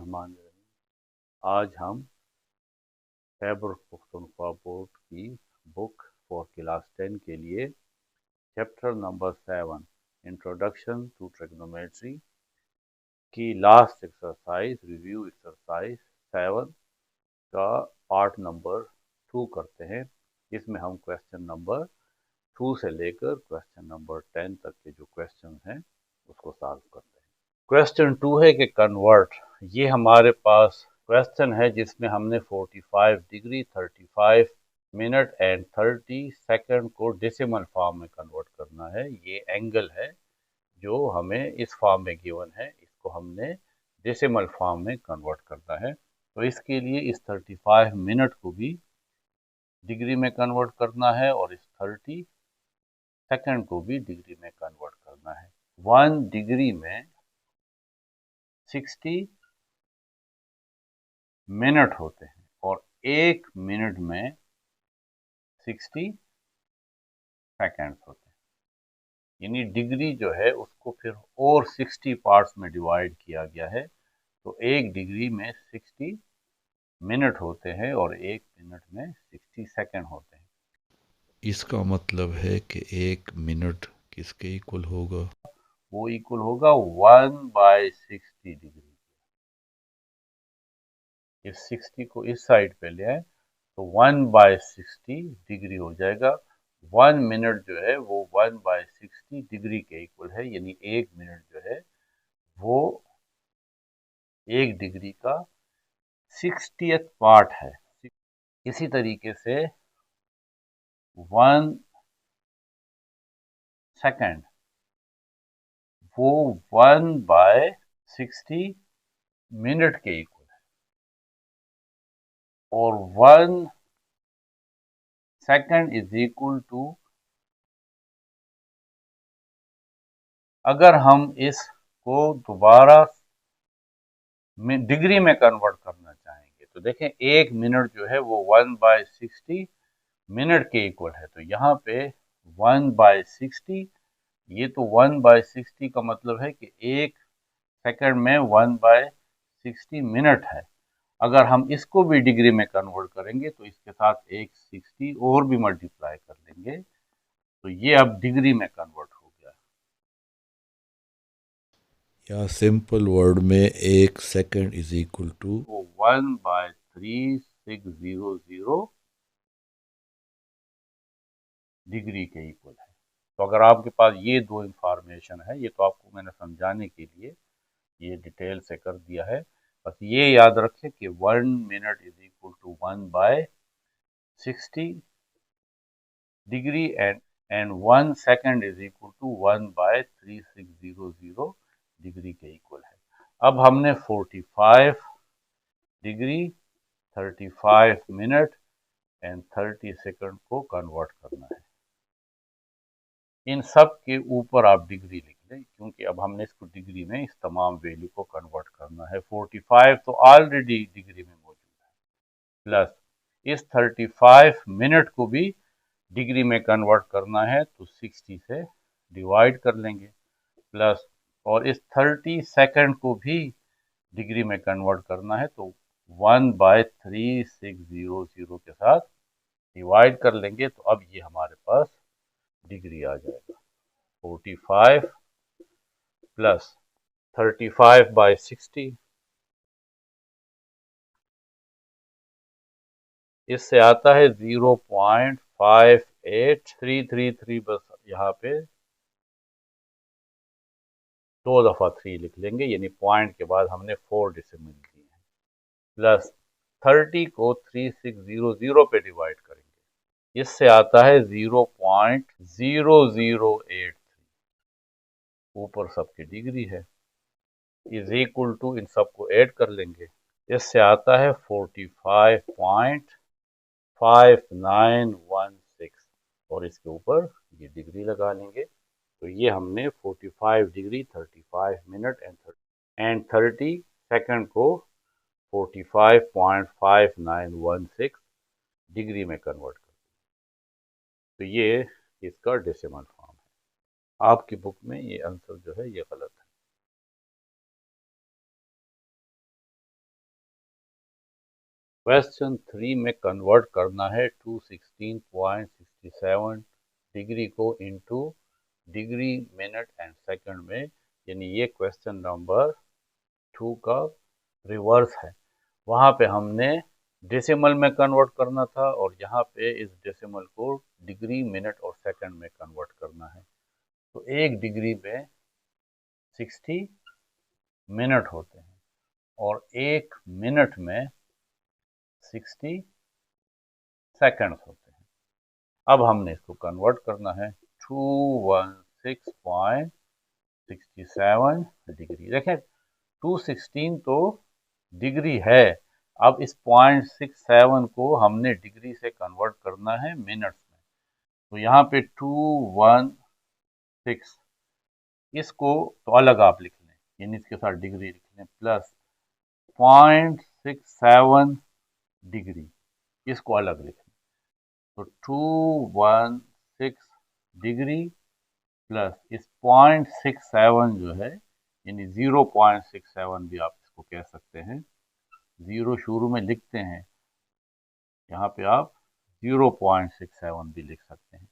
बिस्मिल्लाहिर्रहमानिर्रहीम। आज हम खैबर पख्तूनख्वा बोर्ड की बुक फॉर क्लास 10 के लिए chapter number 7 introduction to trigonometry की लास्ट एक्सरसाइज रिव्यू एक्सरसाइज 7 का पार्ट नंबर 2 करते हैं। इसमें हम क्वेश्चन नंबर 2 से लेकर क्वेश्चन नंबर 10 तक के जो क्वेश्चन हैं उसको सॉल्व करते हैं। क्वेश्चन 2 है कि कन्वर्ट, ये हमारे पास क्वेश्चन है जिसमें हमने 45 डिग्री 35 मिनट एंड 30 सेकंड को डेसिमल फॉर्म में कन्वर्ट करना है। ये एंगल है जो हमें इस फॉर्म में गिवन है, इसको हमने डेसिमल फॉर्म में कन्वर्ट करना है। तो इसके लिए इस 35 मिनट को भी डिग्री में कन्वर्ट करना है और इस 30 सेकंड को भी डिग्री में कन्वर्ट करना है। 1 डिग्री में 60 मिनट होते हैं और 1 मिनट में 60 सेकेंड्स होते हैं। यानी डिग्री जो है उसको फिर और 60 पार्ट्स में डिवाइड किया गया है। तो 1 डिग्री में 60 मिनट होते हैं और 1 मिनट में 60 सेकेंड होते हैं। इसका मतलब है कि 1 मिनट किसके इक्वल होगा? वो इक्वल होगा 1/60 डिग्री। इस 60 को इस साइड पे ले आए तो 1/60 डिग्री हो जाएगा। 1 मिनट जो है वो 1/60 डिग्री के इक्वल है, यानी 1 मिनट जो है वो 1 डिग्री का 60th पार्ट है। इसी तरीके से 1 सेकेंड वो 1/60 मिनट के इक्वल है और 1 सेकेंड इज इक्वल टू, अगर हम इसको दोबारा डिग्री में कन्वर्ट करना चाहेंगे तो देखें 1 मिनट जो है वो 1/60 मिनट के इक्वल है। तो यहाँ पे 1/60, ये तो 1/60 का मतलब है कि 1 सेकंड में 1/60 मिनट है। अगर हम इसको भी डिग्री में कन्वर्ट करेंगे तो इसके साथ एक 60 और भी मल्टीप्लाई कर लेंगे तो ये अब डिग्री में कन्वर्ट हो गया। या सिंपल वर्ड में 1 सेकंड इज इक्वल टू वो 1/3600 डिग्री के इक्वल है। तो अगर आपके पास ये दो इंफॉर्मेशन है, ये तो आपको मैंने समझाने के लिए ये डिटेल से कर दिया है, बस ये याद रखें कि 1 minute is equal to 1/60 degree and 1 second is equal to 1/3600 degree के इक्वल है। अब हमने 45 डिग्री 35 मिनट एंड 30 सेकंड को कन्वर्ट करना है। इन सब के ऊपर आप डिग्री लिख लें, क्योंकि अब हमने इसको डिग्री में इस तमाम वैल्यू को कन्वर्ट करना है। 45 तो ऑलरेडी डिग्री में मौजूद है, प्लस इस 35 मिनट को भी डिग्री में कन्वर्ट करना है तो 60 से डिवाइड कर लेंगे, प्लस और इस 30 सेकंड को भी डिग्री में कन्वर्ट करना है तो 1/3600 के साथ डिवाइड कर लेंगे। तो अब ये हमारे पास डिग्री आ जाएगा। 45 प्लस 35/60, इससे आता है 0.58333। बस यहाँ पे 2 दफा 3 लिख लेंगे, यानी पॉइंट के बाद हमने 4 डेसिमल ली है। प्लस 30 को 3600 पे डिवाइड करेंगे, इससे आता है 0.0083। ऊपर सबकी डिग्री है, इज इक्वल टू इन सबको ऐड कर लेंगे, इससे आता है 45.5916 और इसके ऊपर ये डिग्री लगा लेंगे। तो ये हमने 45 डिग्री 35 मिनट एंड 30 सेकंड को 45.5916 डिग्री में कन्वर्ट कर। तो ये इसका डेसिमल फॉर्म है। आपकी बुक में ये आंसर जो है ये गलत है। क्वेश्चन 3 में कन्वर्ट करना है 216.67 डिग्री को into degree minute and second में, यानी ये क्वेश्चन नंबर 2 का रिवर्स है। वहाँ पे हमने डेसिमल में कन्वर्ट करना था और यहाँ पे इस डेसिमल को डिग्री मिनट और सेकंड में कन्वर्ट करना है। तो एक डिग्री में 60 मिनट होते हैं और एक मिनट में 60 सेकंड्स होते हैं। अब हमने इसको कन्वर्ट करना है 216.67 डिग्री। देखें 216 तो डिग्री है, अब इस 0.67 को हमने डिग्री से कन्वर्ट करना है मिनट्स में। तो यहाँ पे 216 इसको तो अलग आप लिख लें, यानी इसके साथ डिग्री लिख लें, प्लस 0.67 डिग्री इसको अलग लिख लें। तो 216 डिग्री प्लस इस 0.67 जो है, यानी 0.67 भी आप इसको कह सकते हैं। 0 शुरू में लिखते हैं, यहाँ पे आप 0.67 भी लिख सकते हैं।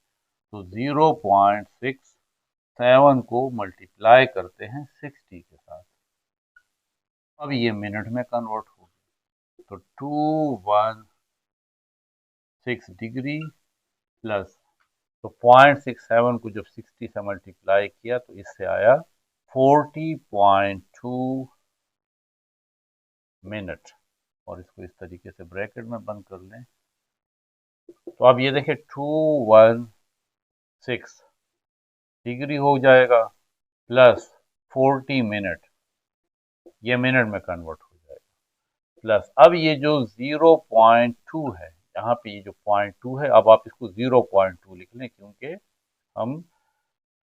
तो 0.67 को मल्टीप्लाई करते हैं 60 के साथ। अब ये मिनट में कन्वर्ट हो गया। तो 216 डिग्री प्लस, तो 0.67 को जब 60 से मल्टीप्लाई किया तो इससे आया 40.2 मिनट, और इसको इस तरीके से ब्रैकेट में बंद कर लें। तो अब ये देखें 216 डिग्री हो जाएगा प्लस 40 मिनट, ये मिनट में कन्वर्ट हो जाएगा, प्लस अब ये जो 0.2 है, यहाँ पे ये जो 0.2 है, अब आप इसको 0.2 लिख लें, क्योंकि हम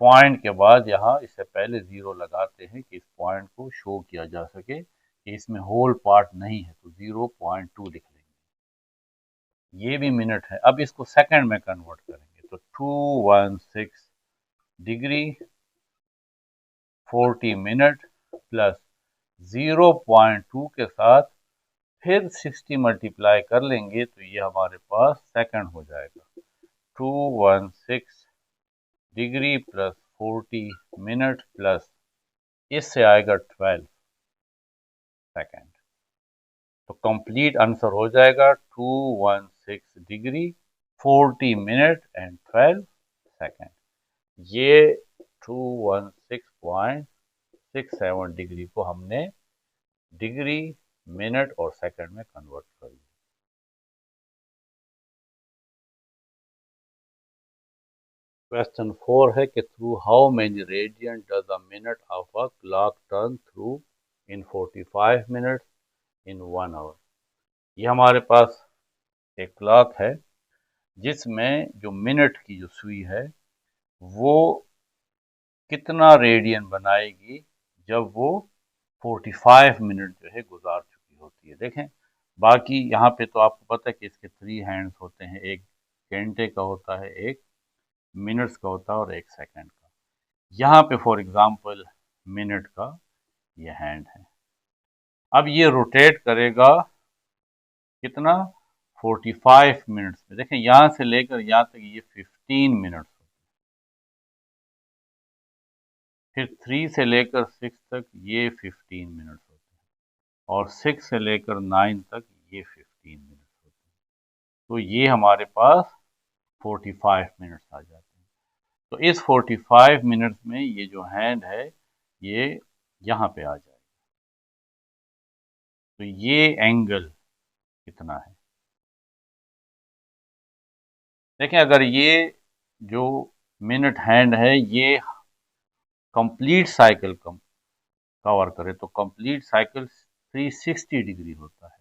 पॉइंट के बाद यहाँ इससे पहले 0 लगाते हैं कि इस पॉइंट को शो किया जा सके कि इसमें होल पार्ट नहीं है, तो 0.2 लिख लेंगे। ये भी मिनट है। अब इसको सेकंड में कन्वर्ट करेंगे, तो 216 डिग्री 40 मिनट प्लस 0.2 के साथ फिर 60 मल्टीप्लाई कर लेंगे तो ये हमारे पास सेकंड हो जाएगा। 216 डिग्री प्लस 40 मिनट प्लस इससे आएगा 12 सेकंड। तो कंप्लीट आंसर हो जाएगा 216 डिग्री 40 मिनट एंड 12 सेकंड। ये 216.67 डिग्री को हमने डिग्री मिनट और सेकंड में कन्वर्ट कर दिया। क्वेश्चन 4 है कि through how many radian does a minute of a clock turn through in 45 minutes in 1 hour. ये हमारे पास एक क्लॉक है जिसमें जो मिनट की जो सुई है वो कितना रेडियन बनाएगी जब वो 45 मिनट जो है गुजार चुकी होती है। देखें बाकी यहाँ पे तो आपको पता है कि इसके 3 हैंड्स होते हैं, एक घंटे का होता है, एक मिनट्स का होता है और एक सेकंड का। यहाँ पे फॉर एग्जांपल मिनट का ये हैंड है। अब ये रोटेट करेगा कितना 45 मिनट्स में। देखें यहाँ से लेकर यहाँ तक ये 15 मिनट्स, फिर 3 से लेकर 6 तक ये 15 मिनट्स होते हैं और 6 से लेकर 9 तक ये 15 मिनट्स होते हैं। तो ये हमारे पास 45 मिनट्स आ जाते हैं। तो इस 45 मिनट्स में ये जो हैंड है ये यहाँ पे आ जाएगा। तो ये एंगल कितना है? देखें अगर ये जो मिनट हैंड है ये कंप्लीट साइकिल कवर करे तो कंप्लीट साइकिल 360 डिग्री होता है।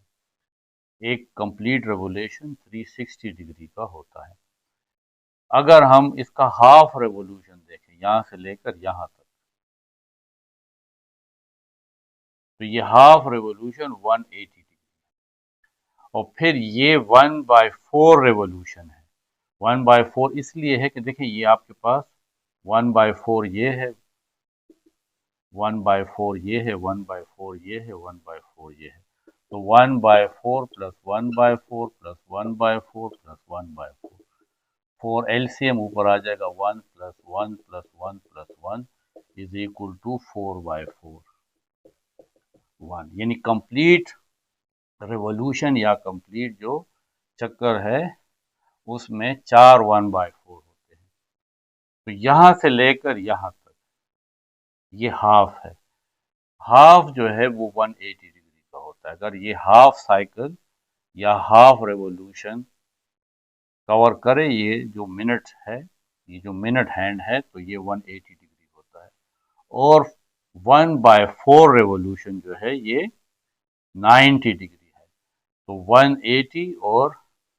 एक कंप्लीट रेवोल्यूशन 360 डिग्री का होता है। अगर हम इसका हाफ रेवोल्यूशन देखें यहां से लेकर यहां तक, तो ये हाफ रेवोल्यूशन 180 डिग्री, और फिर ये 1/4 रेवोल्यूशन है। 1/4 इसलिए है कि देखिए ये आपके पास 1/4 ये है, 1/4 ये है, 1/4 ये है, 1/4 ये है। तो 1/4 प्लस 1/4 प्लस 1/4 प्लस 1/4, 4 एलसीएम ऊपर आ जाएगा, 1 plus 1 plus 1 plus 1 is equal to 4/4 1। यानी कंप्लीट रिवॉल्यूशन या कंप्लीट जो चक्कर है उसमें 4 1/4 होते हैं। तो यहां से लेकर यहां तक ये हाफ है, हाफ जो है वो 180 डिग्री का होता है। अगर ये हाफ साइकिल या हाफ रेवोल्यूशन कवर करे, ये जो मिनट है, ये जो मिनट हैंड है, तो ये 180 डिग्री होता है। और 1/4 रेवोल्यूशन जो है ये 90 डिग्री है। तो 180 और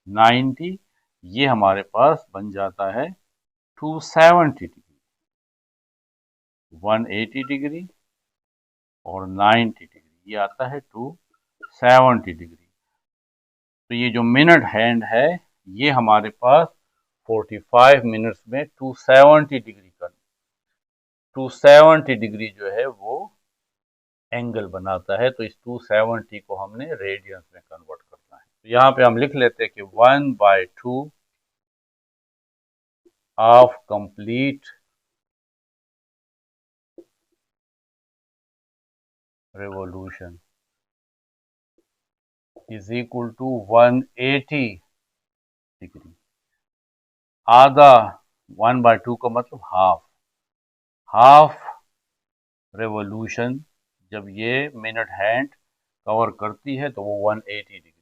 90 ये हमारे पास बन जाता है 270 डिग्री। 180 डिग्री और 90 डिग्री ये आता है 270 डिग्री। तो ये जो मिनट हैंड है ये हमारे पास 45 मिनट्स में 270 डिग्री जो है वो एंगल बनाता है। तो इस 270 को हमने रेडियंस में कन्वर्ट करना है। तो यहाँ पे हम लिख लेते हैं कि 1/2 of complete revolution is equal to 180 degree. आधा 1/2 का मतलब हाफ रेवोल्यूशन जब ये मिनट हैंड कवर करती है तो वो 180 डिग्री है।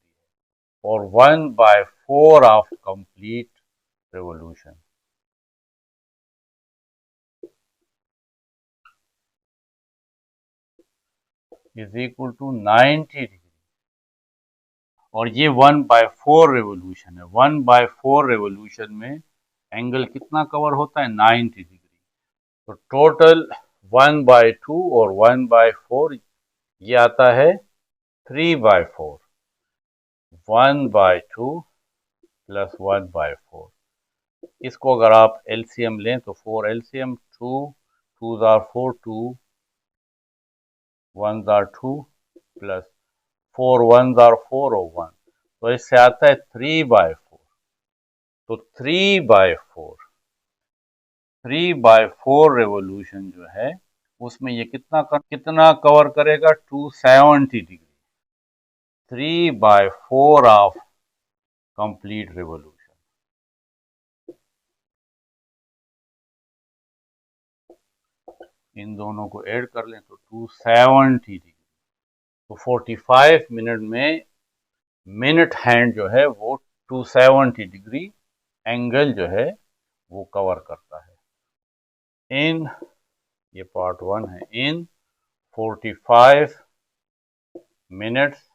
और 1/4 of complete revolution is equal to 90 degree. और ये 1/4 रेवोल्यूशन है। 1/4 रेवोल्यूशन में एंगल कितना कवर होता है? 90 डिग्री। तो टोटल 1/2 और 1/4 ये आता है 3/4। 1/2 प्लस 1/4, इसको अगर आप एलसीएम लें तो 4 LCM, 2 2s are 4, 2 1s are 2 plus 4 1s are 4 और 1, तो इससे आता है 3/4। तो 3/4 रेवोल्यूशन जो है उसमें ये कितना कवर करेगा? 270 डिग्री। 3/4 of complete revolution. इन दोनों को ऐड कर लें तो 270 डिग्री। तो 45 मिनट में मिनट हैंड जो है वो 270 डिग्री एंगल जो है वो कवर करता है। इन ये पार्ट 1 है। इन 45 minutes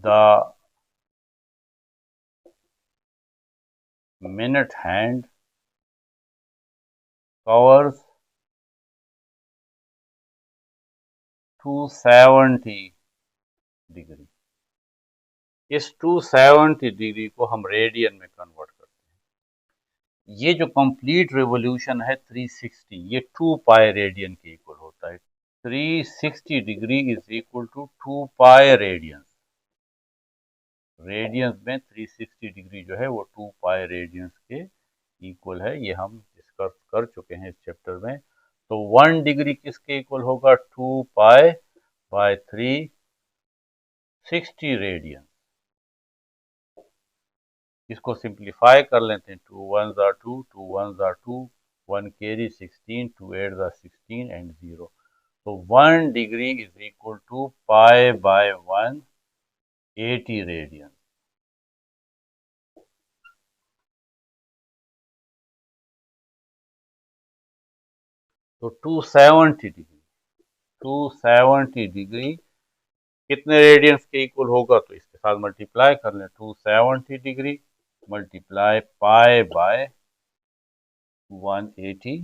the minute hand covers 270 degree. इस 270 डिग्री को हम रेडियन में कन्वर्ट करते हैं। ये जो कंप्लीट रेवोल्यूशन है 360, ये 2 पाई रेडियन के इक्वल होता है। 360 degree is equal to 2 pi radian. Radians में 360 डिग्री जो है वो 2 पाई रेडियंस के इक्वल है। ये हम डिस्कस कर चुके हैं इस चैप्टर में। तो 1 डिग्री किसके इक्वल होगा? 2 पाई बाय 360 रेडियन। इसको सिंप्लीफाई कर लेते हैं। 2 1s are 2, 2 1s are 2, 1 carry 16, 2 8s are 16 and 0। तो 1 degree is equal to pi by 180 radian. तो 270 डिग्री कितने रेडियंस के इक्वल होगा? तो इसके साथ मल्टीप्लाई कर लें। 270 degree multiply pi by 180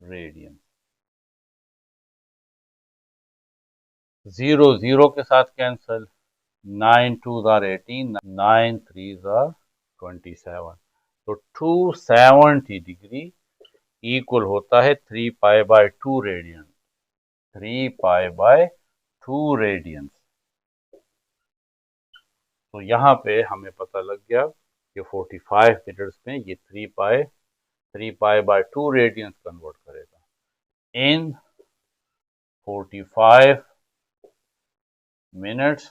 radian. 0 0 के साथ cancel, 9 2s are 18, 9 3s are 27। तो 270 डिग्री इक्वल होता है 3π/2 रेडियन। 3π/2 रेडियन। तो यहाँ पे हमें पता लग गया कि 45 मिनट्स में ये 3π/2 रेडियन कन्वर्ट करेगा। इन 45 minutes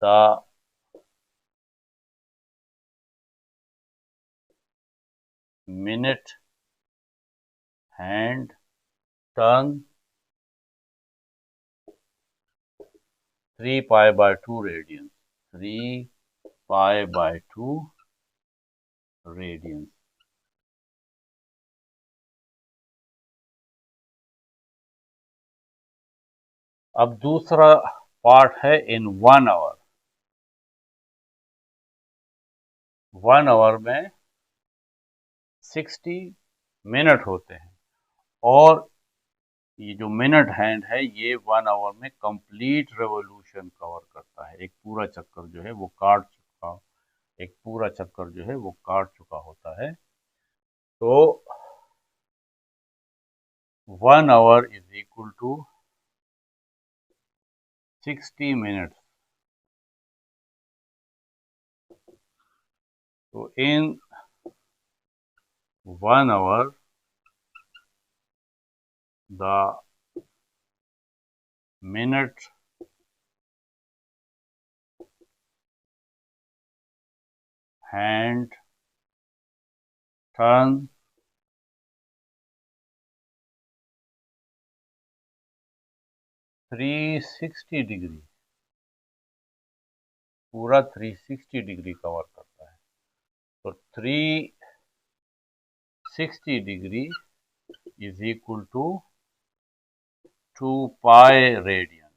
the minute hand turn 3π/2 radians. 3π/2 radians. अब दूसरा पार्ट है इन 1 आवर। 1 आवर में 60 मिनट होते हैं और ये जो मिनट हैंड है ये 1 आवर में कंप्लीट रेवोल्यूशन कवर करता है। एक पूरा चक्कर जो है वो काट चुका होता है। तो 1 hour is equal to 60 minutes. तो in 1 hour the minute hand turn 360 degree, पूरा 360 डिग्री कवर करता है। तो 360 degree is equal to 2π radian.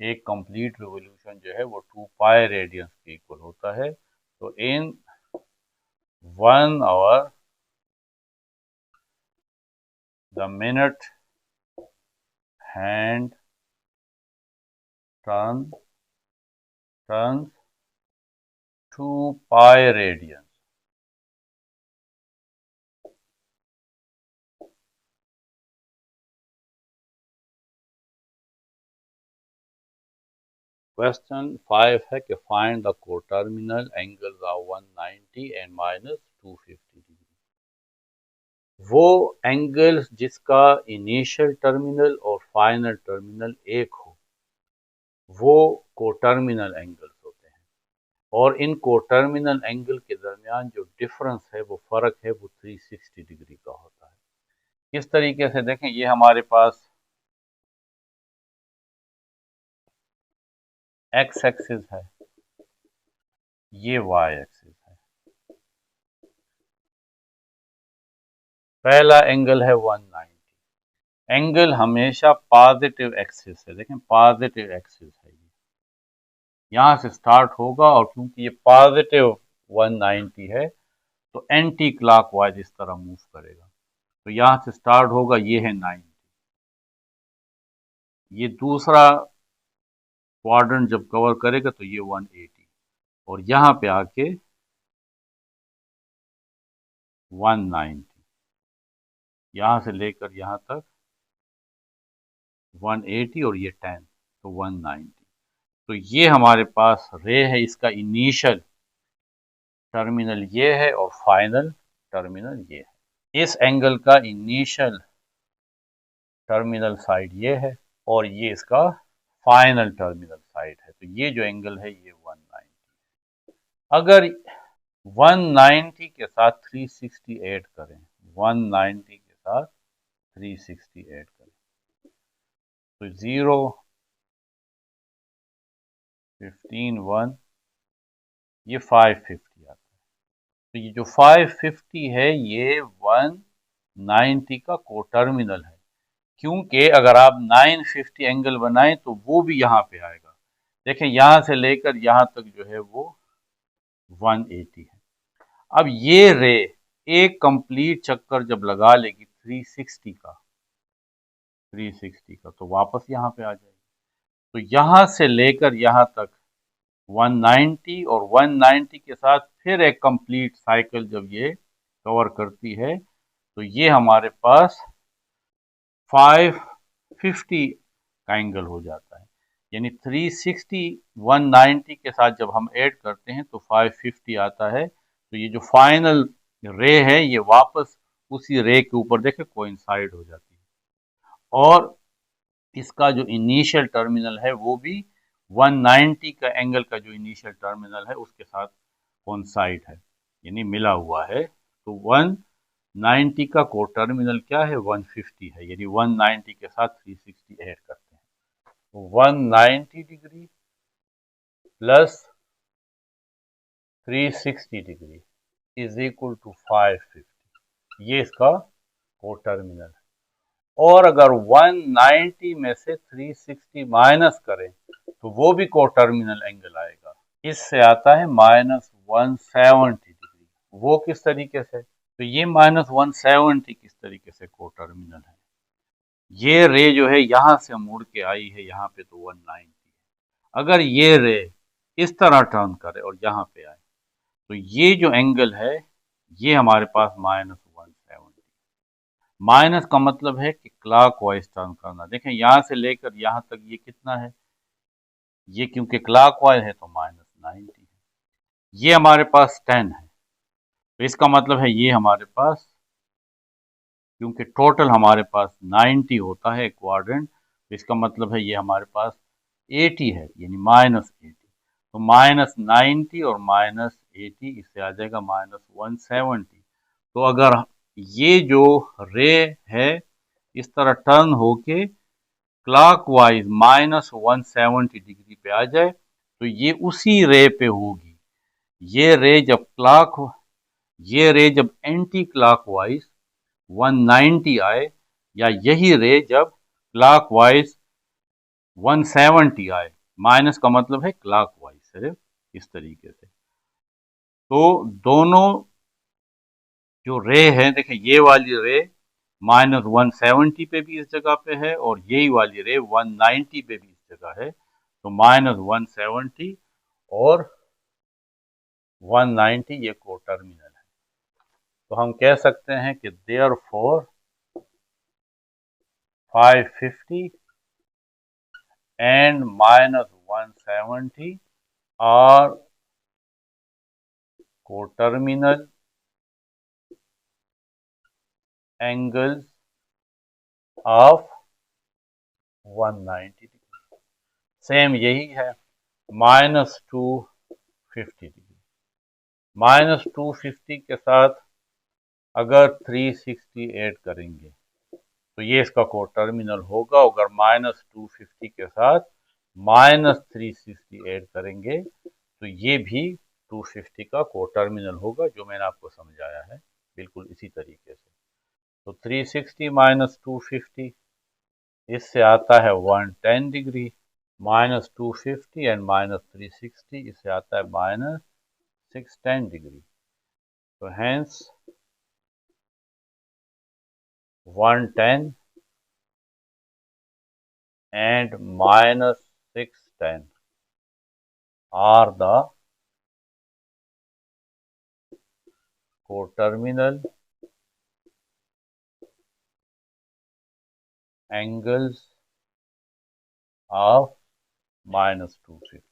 एक कंप्लीट रिवॉल्यूशन जो है वो 2π रेडियंस के इक्वल होता है। तो in 1 hour the minute hand turns 2π radian. Question 5 है कि find the coterminal angles of 190 and -250 degree. वो एंगल्स जिसका इनिशियल टर्मिनल और फाइनल टर्मिनल एक हो, वो कोटर्मिनल एंगल्स होते हैं। और इन कोटर्मिनल एंगल के दरमियान जो डिफरेंस है, वो फर्क है, वो 360 डिग्री का होता है। किस तरीके से देखें, ये हमारे पास एक्स एक्सिस है, ये वाई एक्सिस है। पहला एंगल है 190। एंगल हमेशा पॉजिटिव एक्सिस है। देखें, पॉजिटिव एक्सिस है, ये यहां से स्टार्ट होगा और क्योंकि ये पॉजिटिव 190 है तो एंटी क्लॉकवाइज इस तरह मूव करेगा। तो यहां से स्टार्ट होगा, ये है 90। ये दूसरा क्वाड्रेंट जब कवर करेगा तो ये 180 और यहां पे आके 190, यहां से लेकर यहां तक 180 और ये 10, तो 190। तो ये हमारे पास रे है, इसका इनिशियल टर्मिनल ये है और फाइनल टर्मिनल ये है। इस एंगल का इनिशियल टर्मिनल साइड ये है और ये इसका फाइनल टर्मिनल साइड है। तो ये जो एंगल है ये 190। अगर 190 के साथ 360 ऐड करें, 190 के साथ 360 ऐड करें तो 0, 15, 1, ये 550 आता है। तो ये जो 550 है ये 190 का कोटर्मिनल है, क्योंकि अगर आप 950 एंगल बनाएं तो वो भी यहाँ पे आएगा। देखें, यहां से लेकर यहां तक जो है वो 180 है। अब ये रे एक कंप्लीट चक्कर जब लगा लेगी 360 का तो वापस यहां पे आ जाएगी। तो यहां से लेकर यहां तक 190 और 190 के साथ फिर एक कंप्लीट साइकिल जब ये कवर करती है तो ये हमारे पास 550 का एंगल हो जाता है। यानी 360 190 के साथ जब हम ऐड करते हैं तो 550 आता है। तो ये जो फाइनल रे है ये वापस उसी रे के ऊपर देखे कोइंसाइड हो जाती है और इसका जो इनिशियल टर्मिनल है वो भी 190 का एंगल का जो इनिशियल टर्मिनल है उसके साथ कोइंसाइड है, यानी मिला हुआ है। तो 190 का को टर्मिनल क्या है 150 है, यानी 190 के साथ 360 ऐड करते हैं तो 190 degree plus 360 degree is equal to 550, ये इसका को टर्मिनल है। और अगर 190 में से 360 माइनस करें तो वो भी को टर्मिनल एंगल आएगा, इससे आता है -170 डिग्री। वो किस तरीके से, तो ये -170 किस तरीके से को टर्मिनल है, ये रे जो है यहां से मुड़ के आई है यहाँ पे तो 190 है। अगर ये रे इस तरह टर्न करे और यहाँ पे आए तो ये जो एंगल है ये हमारे पास -170। माइनस का मतलब है कि क्लॉक वाइज टर्न करना। देखें यहाँ से लेकर यहाँ तक ये कितना है, ये क्योंकि क्लॉक वाइज है तो -90 है। ये हमारे पास 10 है तो इसका मतलब है ये हमारे पास, क्योंकि टोटल हमारे पास 90 होता है क्वाड्रेंट, तो इसका मतलब है ये हमारे पास 80 है, यानी -80। तो -90 और -80 इससे आ जाएगा -170। तो अगर ये जो रे है इस तरह टर्न होके क्लॉकवाइज -170 डिग्री पे आ जाए तो ये उसी रे पे होगी। ये रे जब एंटी क्लॉकवाइज 190 आए, या यही रे जब क्लॉकवाइज 170 आए, माइनस का मतलब है क्लॉकवाइज, सिर्फ इस तरीके से। तो दोनों जो रे है, देखिए ये वाली रे -170 पे भी इस जगह पे है और यही वाली रे 190 पे भी इस जगह है। तो -170 और 190 ये को टर्मिनल है। तो हम कह सकते हैं कि therefore 550 and -170 are coterminal angles of 190 degree. Same यही है -250 डिग्री। -250 के साथ अगर 360 ऐड करेंगे तो ये इसका को टर्मिनल होगा। अगर -250 के साथ -360 ऐड करेंगे तो ये भी 250 का को टर्मिनल होगा, जो मैंने आपको समझाया है बिल्कुल इसी तरीके से। तो 360 -250 इससे आता है 110 डिग्री, -250 एंड -360 इससे आता है -610 डिग्री। तो hence 110 and -610 are the coterminal angles of -250।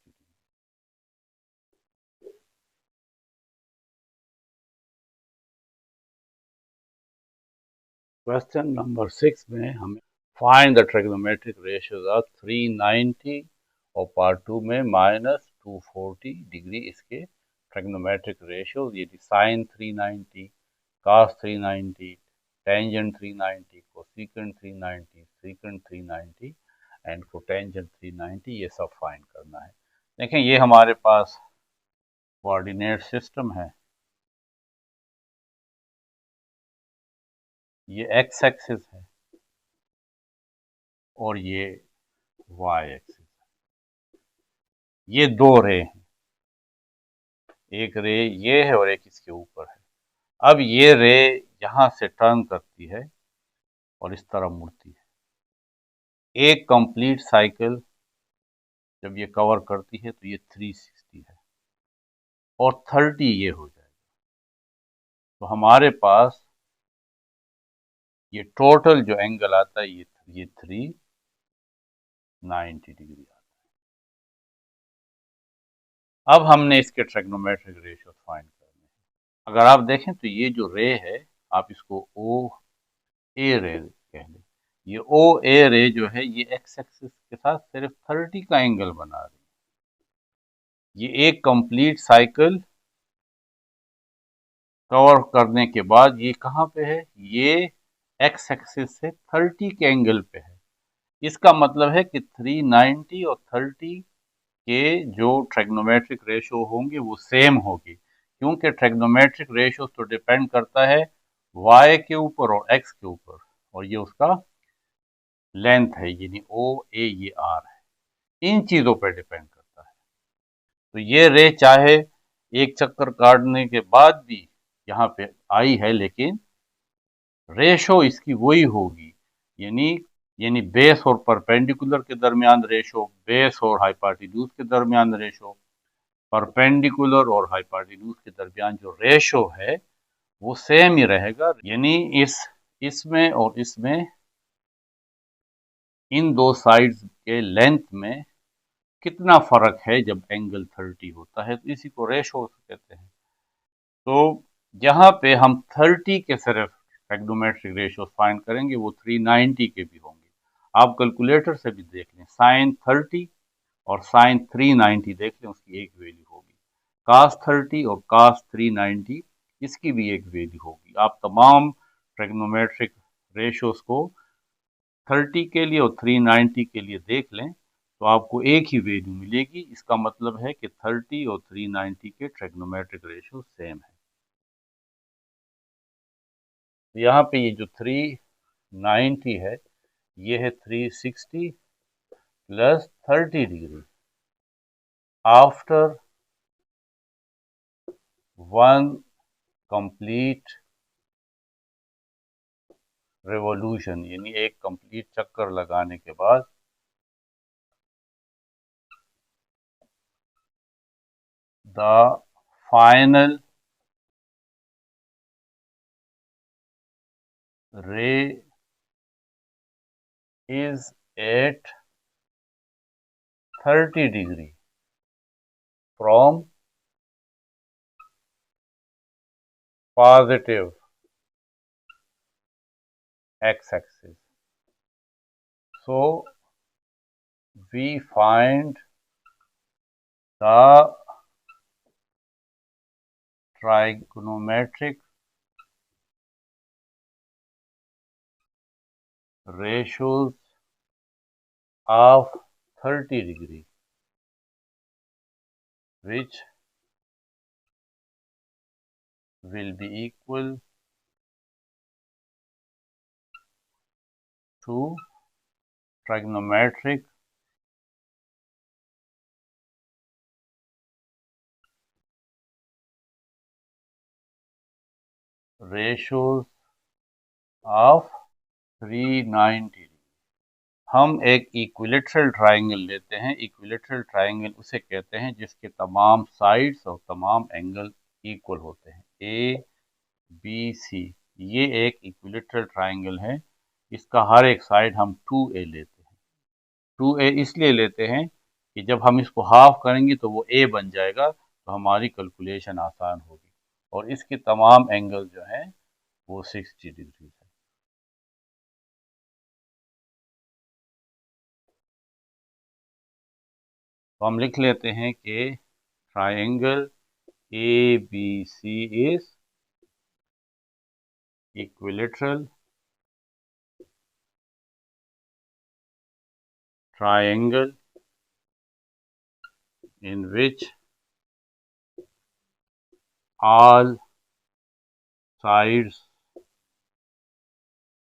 Question number 6 में हमें find the trigonometric ratios of 390 और पार्ट 2 में -240 डिग्री इसके ट्रिग्नोमेट्रिक रेशियोज, ये sine 390, cos 390, tangent 390, cosecant 390, secant 390 and cotangent 390, ये सब फाइंड करना है। देखें ये हमारे पास कोऑर्डिनेट सिस्टम है, ये एक्स एक्सिस है और ये वाई एक्सिस है। ये दो रे हैं, एक रे ये है और एक इसके ऊपर है। अब ये रे यहां से टर्न करती है और इस तरह मुड़ती है। एक कंप्लीट साइकिल जब ये कवर करती है तो ये 360 और 30 ये हो जाएगा। तो हमारे पास ये टोटल जो एंगल आता है ये 390 डिग्री आता है। अब हमने इसके ट्रिग्नोमेट्रिक रेशियो फाइंड करने हैं। अगर आप देखें तो ये जो रे है, आप इसको ओ ए रे कह लें। ये ओ ए रे जो है ये एक्स एक्सिस के साथ सिर्फ 30 का एंगल बना रही है। ये एक कंप्लीट साइकिल कवर करने के बाद ये कहाँ पे है, ये एक्स एक्सिस से 30 के एंगल पे है। इसका मतलब है कि 390 और 30 के जो ट्रिग्नोमेट्रिक रेशियो होंगे वो सेम होगी, क्योंकि ट्रिग्नोमेट्रिक रेशियो तो डिपेंड करता है y के ऊपर और x के ऊपर, और ये उसका लेंथ है, यानी ओ ए ये आर है, इन चीजों पर डिपेंड करता है। तो ये रे चाहे एक चक्कर काटने के बाद भी यहाँ पे आई है, लेकिन रेशो इसकी वही होगी, यानी यानी बेस और परपेंडिकुलर के दरमियान रेशो, बेस और हाइपोटेन्यूज के दरमियान रेशो, परपेंडिकुलर और हाइपोटेन्यूज के दरमियान जो रेशो है वो सेम ही रहेगा। यानी इसमें और इसमें, इन दो साइड्स के लेंथ में कितना फर्क है जब एंगल 30 होता है, तो इसी को रेशो कहते हैं। तो यहाँ पे हम 30 के सिर्फ ट्रिग्नोमेट्रिक रेशियो फाइंड करेंगे, वो 390 के भी होंगे। आप कैलकुलेटर से भी देख लें, साइन 30 और साइन 390 देख लें, उसकी एक वैल्यू होगी। कास 30 और कास 390 इसकी भी एक वैल्यू होगी। आप तमाम ट्रिग्नोमेट्रिक रेशियोज को 30 के लिए और 390 के लिए देख लें तो आपको एक ही वैल्यू मिलेगी। इसका मतलब है कि 30 और 390 के ट्रिग्नोमेट्रिक रेशियो सेम है। यहाँ पे ये जो 390 है ये है 360 plus 30 degree after one complete revolution, यानी एक कंप्लीट चक्कर लगाने के बाद द फाइनल रे is at 30 degree from positive x-axis. So we find the trigonometric ratios of 30 degree, which will be equal to trigonometric ratios of 390. हम एक equilateral triangle लेते हैं। इक्विलेटरल ट्राइंगल उसे कहते हैं जिसके तमाम साइड्स और तमाम एंगल इक्वल होते हैं। ए बी सी, ये एक इक्विलेटरल ट्राइंगल है। इसका हर एक साइड हम 2a लेते हैं। 2a इसलिए लेते हैं कि जब हम इसको हाफ करेंगे तो वो a बन जाएगा, तो हमारी कैलकुलेशन आसान होगी। और इसके तमाम एंगल जो हैं वो 60 डिग्री है। तो हम लिख लेते हैं कि triangle ABC is equilateral triangle in which all sides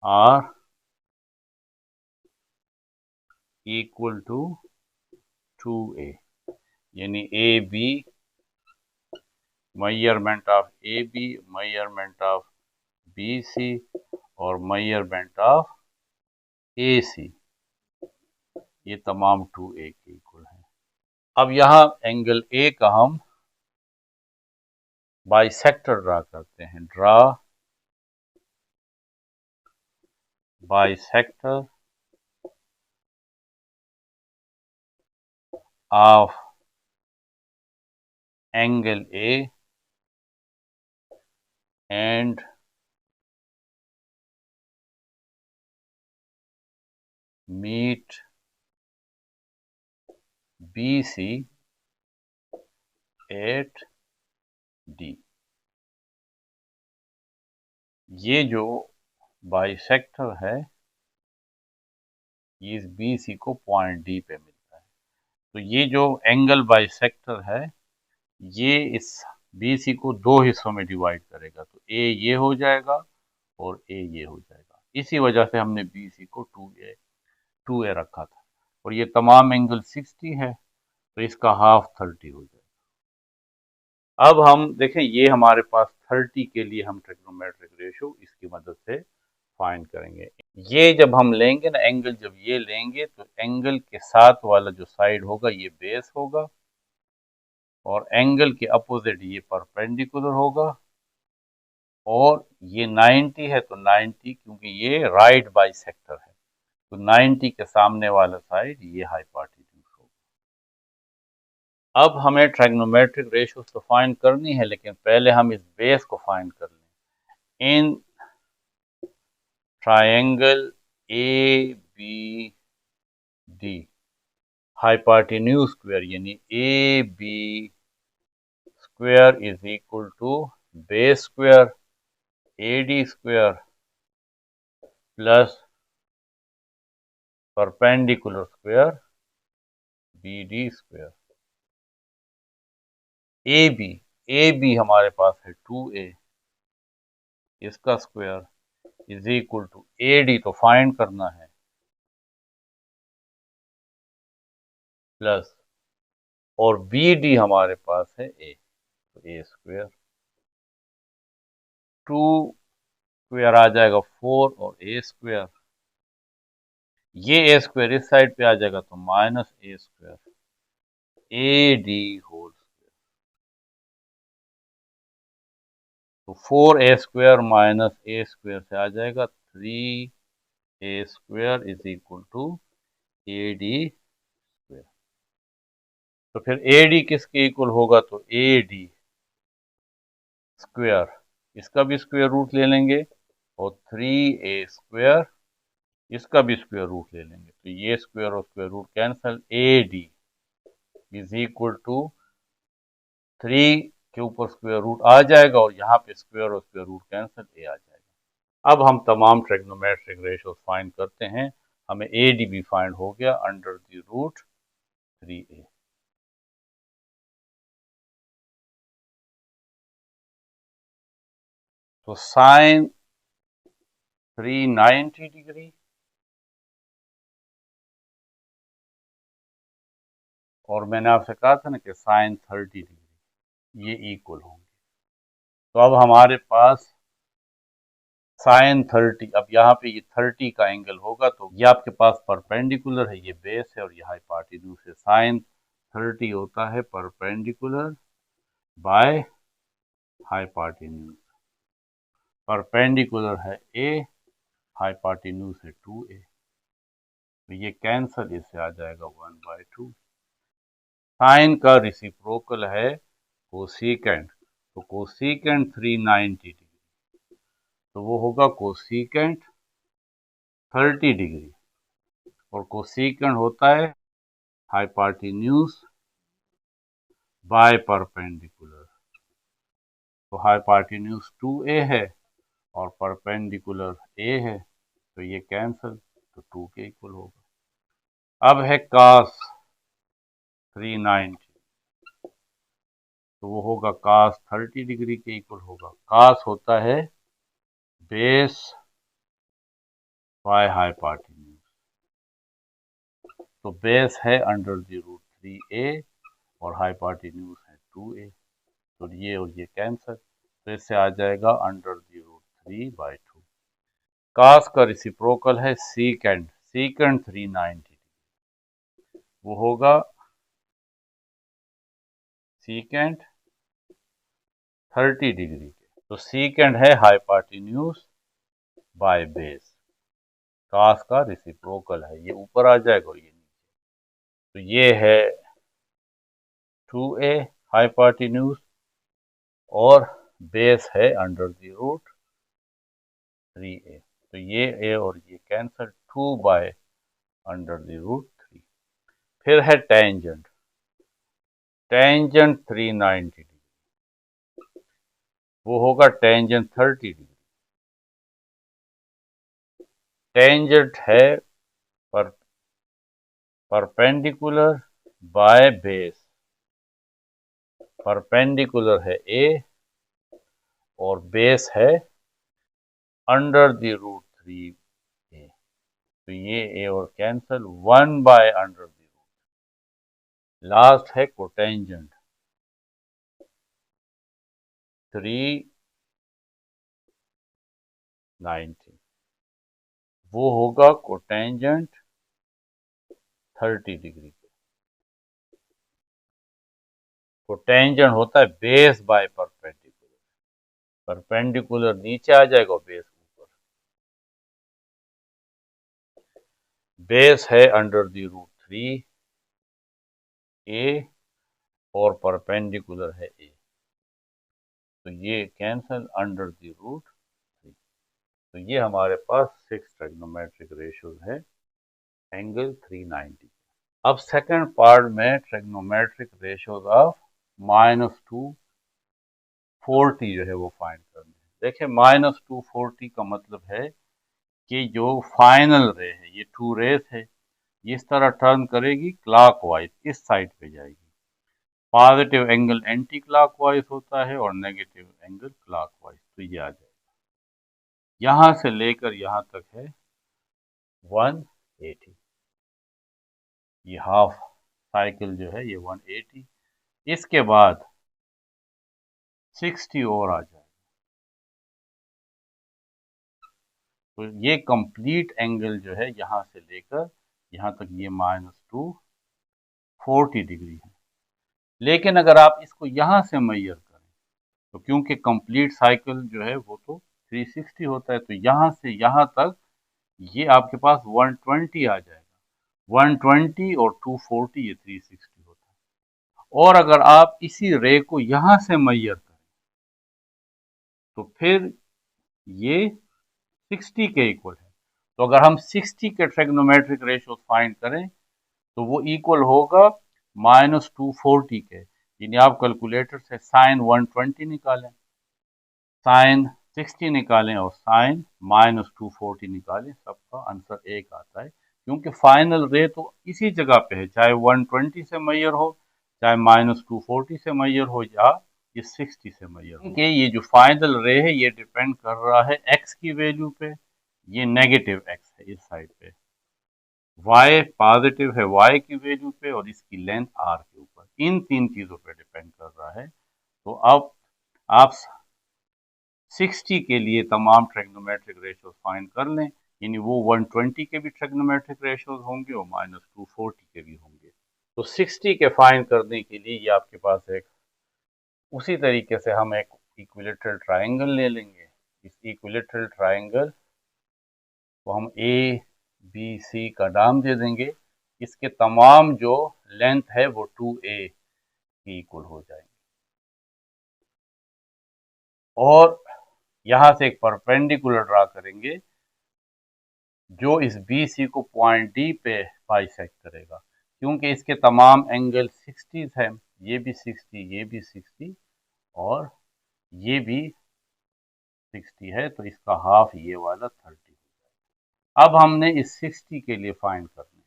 are equal to 2a, यानी AB measurement of AB, measurement of BC और मेजरमेंट ऑफ AC, ये तमाम 2a के इक्वल है। अब यहाँ एंगल A का हम बाइसेक्टर ड्रा करते हैं। Draw bisector of angle A and meet BC at D। ये जो बाइसेक्टर है ये इस BC को पॉइंट D पे मिलता है। तो ये जो एंगल बाइसेक्टर है ये इस BC को दो हिस्सों में डिवाइड करेगा। तो A ये हो जाएगा और A ये हो जाएगा। इसी वजह से हमने BC को 2A रखा था। और ये तमाम एंगल 60 है तो इसका हाफ 30 हो जाएगा। अब हम देखें ये हमारे पास 30 के लिए हम ट्रिग्नोमेट्रिक रेशियो इसकी मदद से फाइंड करेंगे। ये जब हम लेंगे ना एंगल, जब ये लेंगे तो एंगल के साथ वाला जो साइड होगा ये बेस होगा और एंगल के अपोजिट ये परपेंडिकुलर होगा। और ये 90 है तो 90, क्योंकि ये राइट बाइसेक्टर है तो 90 के सामने वाला साइड ये हाइपोटेन्यूज होगा। अब हमें ट्रिग्नोमेट्रिक रेशियो तो फाइंड करनी है, लेकिन पहले हम इस बेस को फाइंड कर लें। इन ट्रायंगल ABD हाइपोटेन्यूज स्क्वायर यानी AB square is equal to base square AD square plus perpendicular square BD square. AB हमारे पास है 2A, इसका square is equal to AD तो फाइंड करना है प्लस, और BD हमारे पास है A तो A स्क्वायर, 2 स्क्वायर आ जाएगा 4 और A स्क्वायर, ये A स्क्वायर इस साइड पे आ जाएगा तो minus A square AD whole square. तो 4A square minus A square से आ जाएगा 3A square is equal to AD square. तो फिर AD किसके इक्वल होगा, तो AD स्क्वायर, इसका भी स्क्वायर रूट ले लेंगे और 3A स्क्वायर इसका भी स्क्वायर रूट ले लेंगे। तो ये स्क्वायर और square root cancel, AD is equal to 3 के ऊपर स्क्वायर रूट आ जाएगा और यहाँ पे स्क्वायर और स्क्वायर रूट कैंसिल, A आ जाएगा। अब हम तमाम ट्रिग्नोमेट्रिक रेशियोज फाइंड करते हैं। हमें AD भी फाइंड हो गया अंडर द रूट 3A। तो साइन 390 डिग्री और मैंने आपसे कहा था ना कि साइन 30 डिग्री ये इक्वल होंगे। तो अब हमारे पास साइन 30, अब यहाँ पे ये 30 का एंगल होगा तो ये आपके पास परपेंडिकुलर है, ये बेस है और ये हाइपोटेन्यूज है। साइन 30 होता है परपेंडिकुलर बाय हाइपोटेन्यूज। परपेंडिकुलर है A, हाइपोटेन्यूज है 2A, तो ये कैंसल, इससे आ जाएगा 1/2। साइन का रेसिप्रोकल है कोसेकेंट, तो कोसेकेंट 390 डिग्री तो वो होगा कोसेकेंट 30 डिग्री, और कोसेकेंट होता है हाइपोटेन्यूज बाय परपेंडिकुलर। तो हाइपोटेन्यूज 2A है और परपेंडिकुलर A है तो ये कैंसल, तो 2 के इक्वल होगा। अब है cos 390, तो वो होगा cos 30 डिग्री के इक्वल होगा। cos होता है बेस बाय हाइपोटेन्यूज, तो बेस है अंडर द रूट 3A और हाइपोटेन्यूज है 2A, तो ये और ये कैंसल, तो इससे आ जाएगा अंडर द रूट 3/2। cos का रेसिप्रोकल है सीकेंड, सीकेंड 390 वो होगा सीकेंड 30 डिग्री के। तो सीकेंड है हाइपोटेन्यूज बाय बेस, कास का रेसिप्रोकल है, ये ऊपर आ जाएगा और ये नीचे। तो ये है 2a हाइपोटेन्यूज और बेस है अंडर द रूट 3a। तो ये a और ये cancel, 2 by under the root 3। फिर है टेंजेंट, टेंजेंट 390 डिग्री, वो होगा टेंजेंट 30 डिग्री। टेंजेंट है पर परपेंडिकुलर बाय बेस, परपेंडिकुलर है a और बेस है अंडर द रूट 3a। तो ये a और cancel, 1 by under the root. Last है कोटेंजेंट 390, वो होगा कोटेंजेंट 30 डिग्री। कोटेंजेंट होता है बेस बाय परपेंडिकुलर, परपेंडिकुलर नीचे आ जाएगा, बेस ऊपर। बेस है अंडर द रूट 3a और परपेंडिकुलर है a, तो ये कैंसल अंडर द रूट 3। तो ये हमारे पास 6 ट्रिग्नोमेट्रिक रेशियोज है एंगल 390। अब सेकंड पार्ट में ट्रिग्नोमेट्रिक रेशियोज ऑफ -240 जो है वो फाइंड करने हैं। देखिए -240 का मतलब है कि जो फाइनल रे है, ये 2 रेस है, इस तरह टर्न करेगी क्लॉकवाइज, इस साइड पे जाएगी। पॉजिटिव एंगल एंटी क्लॉकवाइज होता है और नेगेटिव एंगल क्लॉकवाइज। तो ये आ जाएगा, यहां से लेकर यहां तक है 180, ये हाफ साइकिल जो है ये 180। इसके बाद 60 और आ जाए, तो ये कंप्लीट एंगल जो है यहां से लेकर यहां तक ये -240 डिग्री है। लेकिन अगर आप इसको यहां से मेजर करें, तो क्योंकि कंप्लीट साइकिल जो है वो तो 360 होता है, तो यहां से यहां तक ये आपके पास 120 आ जाएगा। 120 और 240 ये 360 होता है। और अगर आप इसी रे को यहां से मेजर करें, तो फिर ये 60 के इक्वल है। तो अगर हम 60 के ट्रिग्नोमेट्रिक रेशियो फाइंड करें, तो वो इक्वल होगा -240 के। यानी आप कैलकुलेटर से साइन 120 निकालें, साइन 60 निकालें और साइन -240 निकालें, सबका आंसर एक आता है। क्योंकि फाइनल रे तो इसी जगह पे है, चाहे 120 से मेजर हो, चाहे -240 से मेजर हो, या ये 60 से मेजर हो। कि ये जो फाइनल रे है ये डिपेंड कर रहा है एक्स की वैल्यू पे, ये नेगेटिव एक्स है इस साइड पे, y पॉजिटिव है y की वैल्यू पे, और इसकी लेंथ r के ऊपर। इन तीन चीजों पे डिपेंड कर रहा है। तो अब आप 60 के लिए तमाम ट्रिग्नोमेट्रिक रेशियोज फाइंड कर लें, यानी वो 120 के भी ट्रिग्नोमेट्रिक रेशियोज होंगे और -240 के भी होंगे। तो 60 के फाइंड करने के लिए ये आपके पास एक, उसी तरीके से हम एक इक्विलेटरल ट्रायंगल ले लेंगे। इस इक्विलेटरल ट्रायंगल को हम ए बी सी का नाम दे देंगे। इसके तमाम जो लेंथ है वो 2a की इक्वल हो जाएंगे, और यहां से एक परपेंडिकुलर ड्रा करेंगे जो इस बी सी को पॉइंट डी पे बाइसेक्ट करेगा। क्योंकि इसके तमाम एंगल 60 हैं, ये भी 60, ये भी 60 और ये भी 60 है, तो इसका हाफ ये वाला 30। अब हमने इस 60 के लिए फाइंड करना है।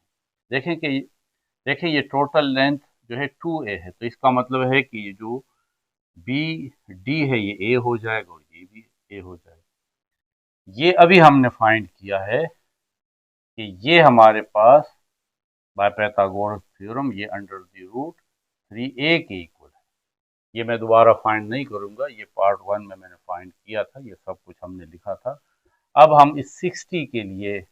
देखें ये टोटल लेंथ जो है 2a है, तो इसका मतलब है कि ये जो बी डी है ये a हो जाएगा और ये भी a हो जाएगा। ये अभी हमने फाइंड किया है कि ये हमारे पास बाय पाइथागोरस थ्योरम ये अंडर द रूट 3a के इक्वल है। ये मैं दोबारा फाइंड नहीं करूंगा, ये पार्ट 1 में मैंने फाइंड किया था, ये सब कुछ हमने लिखा था। अब हम इस 60 के लिए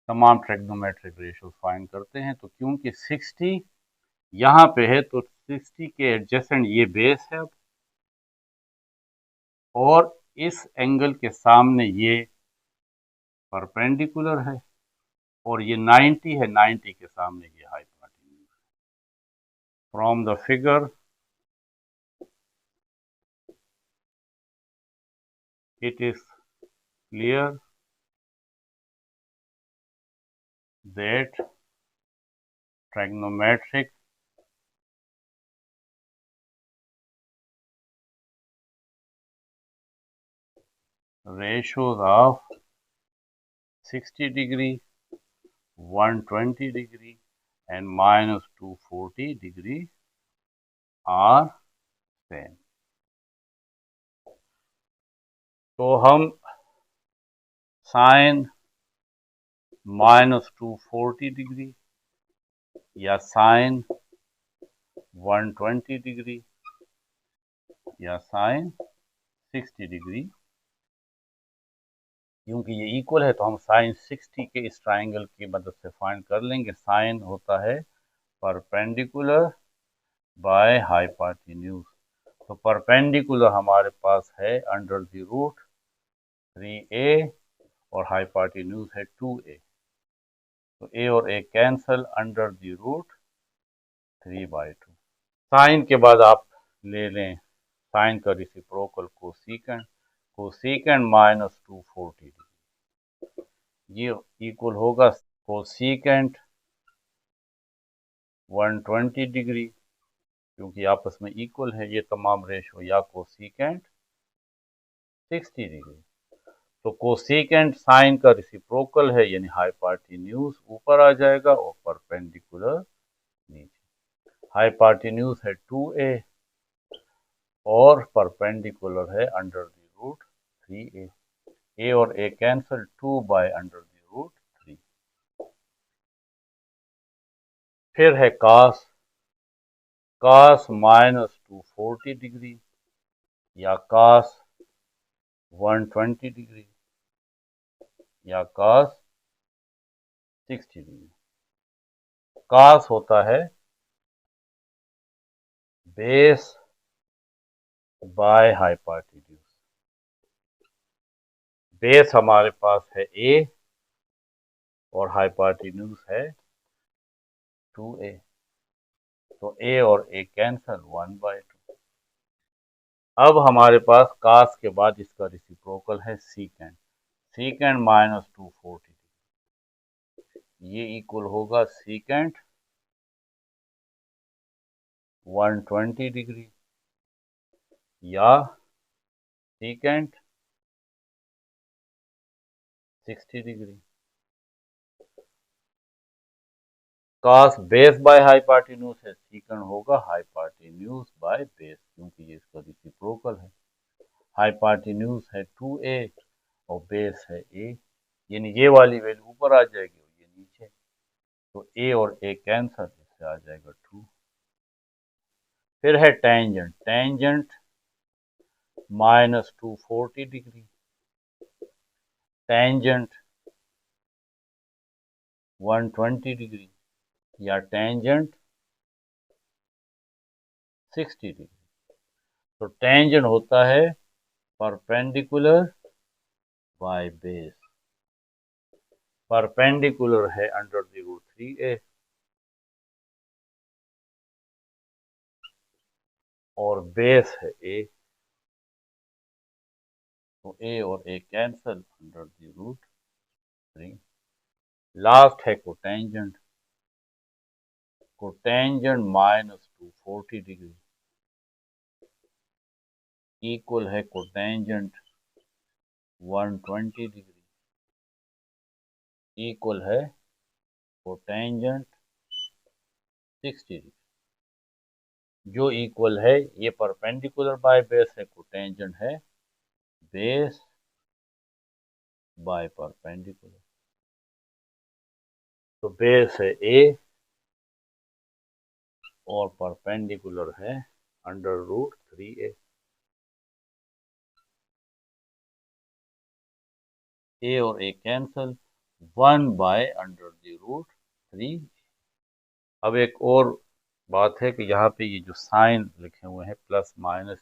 तमाम ट्रिग्नोमेट्रिक रेशियोज फाइंड करते हैं। तो क्योंकि 60 यहाँ पे है, तो 60 के एडजेसेंट ये बेस है, और इस एंगल के सामने ये परपेंडिकुलर है और ये 90 है, 90 के सामने ये hypotenuse. From the figure it is clear that trigonometric ratios of 60 degree, 120 degree and minus 240 degree are same. तो हम साइन -240 डिग्री या साइन 120 डिग्री या साइन 60 डिग्री, क्योंकि ये इक्वल है तो हम साइन 60 के इस ट्राइंगल की मदद से फाइंड कर लेंगे। साइन होता है परपेंडिकुलर बाय हाइपोटेन्यूज। तो परपेंडिकुलर हमारे पास है अंडर द रूट 3a और हाइपोटेन्यूज है 2a। तो a और a cancel, under the root 3/2। Sine के बाद आप ले लें साइन का रेसिप्रोकल कोसेकेंट, कोसेकेंट -240 डिग्री, ये इक्वल होगा कोसेकेंट 120 डिग्री, क्योंकि आपस में इक्वल है ये तमाम रेशो, या कोसेकेंट 60 डिग्री। तो कोसेकेंट साइन का रेसिप्रोकल है, यानी हाइपोटेन्यूज ऊपर आ जाएगा और परपेंडिकुलर नीचे। हाइपोटेन्यूज है 2a और परपेंडिकुलर है under the root 3a। a और a कैंसल, 2/√3। फिर है cos -240 डिग्री या cos 120 डिग्री या cos 60 डिग्री। cos होता है बेस बाय हाइपोटेन्यूज। बेस हमारे पास है a और हाइपोटेन्यूज है 2a, तो a और a कैंसल, 1/2। अब हमारे पास cos के बाद इसका रेसिप्रोकल है सीकेंट, सीकेंट -240, ये इक्वल होगा सीकेंट 120 डिग्री या secant 60 degree. cos base by hypotenuse है, सीकेंट होगा हाइपोटेन्यूज बाय बेस, क्योंकि ये इसका रेसिप्रोकल है। हाइपोटेन्यूज है 2a और बेस है a, यानी ये वाली वैल्यू ऊपर आ जाएगी और ये नीचे, तो a और a कैंसल, इससे आ जाएगा 2। फिर है tangent, tangent -240 degree, tangent 120 degree या टेंजेंट 60 डिग्री। तो टेंजेंट होता है परपेंडिकुलर बाय बेस। परपेंडिकुलर है अंडर द रूट 3a और बेस है a, तो a और a cancel, under the root 3। Last है कोटेंजेंट, कोटेंजेंट -240 डिग्री इक्वल है कोटेंजेंट 120 डिग्री इक्वल है कोटेंजेंट 60 डिग्री, जो इक्वल है ये परपेंडिकुलर बाय बेस है, कोटेंजेंट है बेस बाय परपेंडिकुलर। तो बेस है a और परपेंडिकुलर है अंडर रूट 3a। a और a कैंसल, 1/√3। अब एक और बात है कि यहाँ पे ये जो साइन लिखे हुए हैं प्लस माइनस,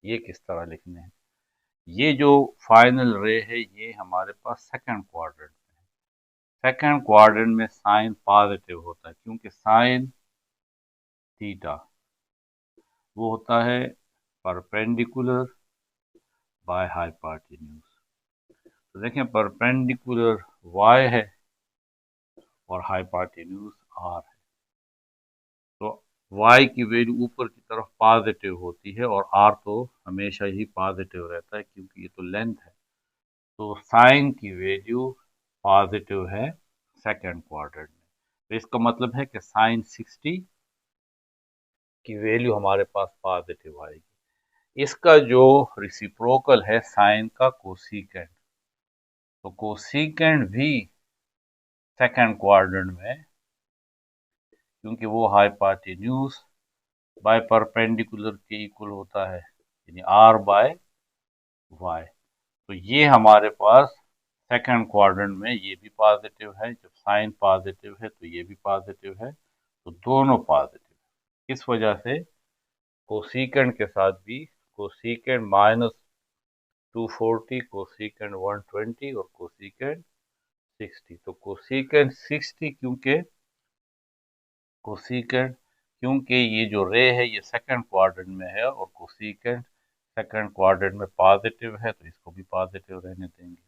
ये किस तरह लिखने हैं। ये जो फाइनल रे है ये हमारे पास सेकंड क्वाड्रेंट में है। सेकंड क्वाड्रेंट में साइन पॉजिटिव होता है क्योंकि साइन थीटा वो होता है परपेंडिकुलर बाय हाइपोटेन्यूज। तो देखें परपेंडिकुलर y है और हाइपोटेन्यूज r है। तो y की वैल्यू ऊपर की तरफ पॉजिटिव होती है और r तो हमेशा ही पॉजिटिव रहता है क्योंकि ये तो लेंथ है। तो साइन की वैल्यू पॉजिटिव है सेकंड क्वाड्रेंट में। तो इसका मतलब है कि साइन 60 की वैल्यू हमारे पास पॉजिटिव आएगी। इसका जो रिसिप्रोकल है साइन का कोसिकेंड, तो कोसिकेंड भी सेकंड क्वाड्रेंट में, क्योंकि वो हाइपोटेन्यूज बाय परपेंडिकुलर के इक्वल होता है, यानी r बाय y। तो ये हमारे पास सेकंड क्वाड्रेंट में ये भी पॉजिटिव है। जब साइन पॉजिटिव है तो ये भी पॉजिटिव है, तो दोनों पॉजिटिव है। इस वजह से कोसिकेंड के साथ भी, कोसिकेंड -240, कोसिकेंड 120 और कोसिकेंड 60। तो कोसिकेंड 60 क्योंकि ये जो रे है ये सेकंड क्वाड्रेंट में है और कोसिकेंड सेकंड क्वाड्रेंट में पॉजिटिव है, तो इसको भी पॉजिटिव रहने देंगे।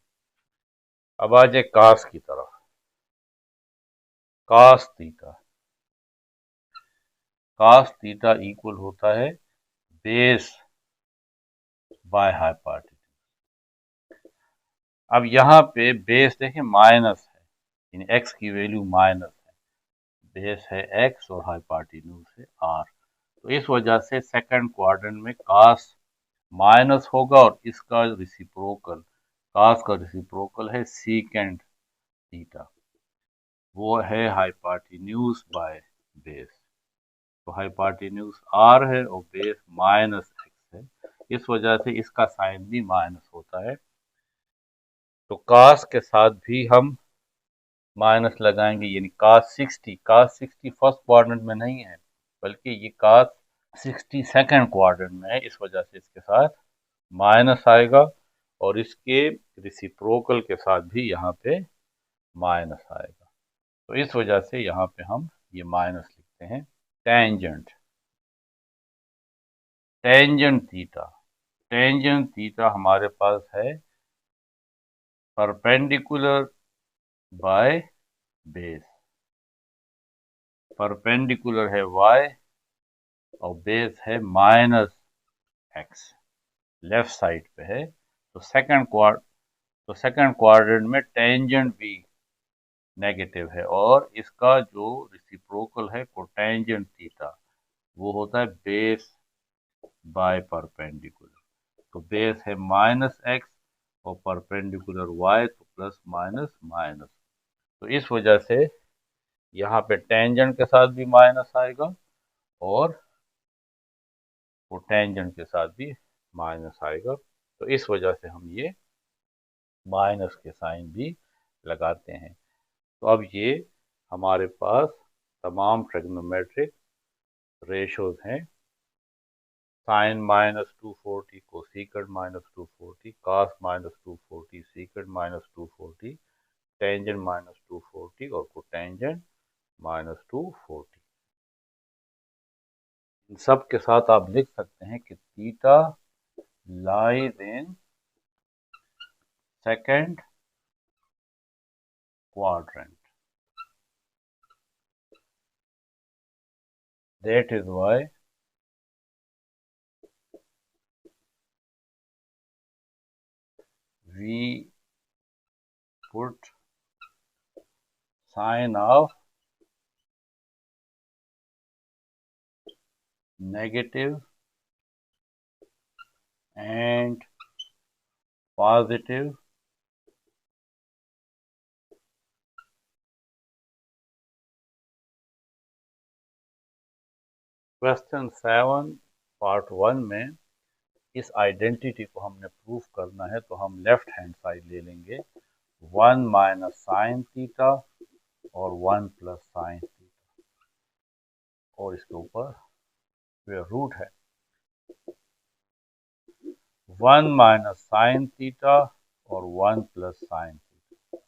अब आ जाए कास की तरफ। Cos theta, cos theta equal होता है बेस बाय हाइपोटेन्यूज। अब यहाँ पे बेस देखें माइनस है, यानी एक्स की वैल्यू माइनस है। बेस है एक्स और हाइपोटेन्यूज है आर। तो इस वजह से सेकंड क्वाड्रेंट में कास माइनस होगा और इसका रिसिप्रोकल, कास का रिसिप्रोकल है सीकेंड थीटा, वो है हाइपोटेन्यूज बाय बेस। तो हाइपोटेन्यूज आर है और बेस माइनस एक्स है, इस वजह से इसका साइन भी माइनस होता है। तो कास के साथ भी हम माइनस लगाएंगे, यानी कास 60, कास 60 फर्स्ट क्वाड्रेंट में नहीं है बल्कि ये कास 60 सेकंड क्वाड्रेंट में है, इस वजह से इसके साथ माइनस आएगा और इसके रिसिप्रोकल के साथ भी यहाँ पे माइनस आएगा। तो इस वजह से यहाँ पे हम ये माइनस लिखते हैं। Tangent, tangent theta, tangent theta हमारे पास है परपेंडिकुलर बाय बेस। परपेंडिकुलर है y और बेस है माइनस एक्स, लेफ्ट साइड पे है। तो सेकंड क्वाड्रेंट में टेंजेंट भी नेगेटिव है और इसका जो रिसिप्रोकल है कोटेंजेंट थीटा वो होता है बेस बाय परपेंडिकुलर। तो बेस है माइनस एक्स और परपेंडिकुलर y, तो प्लस माइनस माइनस। तो इस वजह से यहाँ पे टेंजेंट के साथ भी माइनस आएगा और कोटेंजेंट के साथ भी माइनस आएगा। तो इस वजह से हम ये माइनस के साइन भी लगाते हैं। तो अब ये हमारे पास तमाम ट्रिग्नोमेट्रिक रेशोज हैं। साइन -240, कोसेकेंड -240, कास -240, सेकेंड -240, टेंजेंट -240 और कोटेंजेंट -240। इन सब के साथ आप लिख सकते हैं कि theta lies in second quadrant. That is why we put sign of negative and positive question 7 part 1 में इस आइडेंटिटी को हमने प्रूफ करना है, तो हम लेफ्ट हैंड साइड ले लेंगे 1 माइनस साइन थीटा और 1 प्लस साइन थीटा और इसके ऊपर स्क्वायर रूट है। 1 माइनस साइन थीटा और 1 plus sine theta.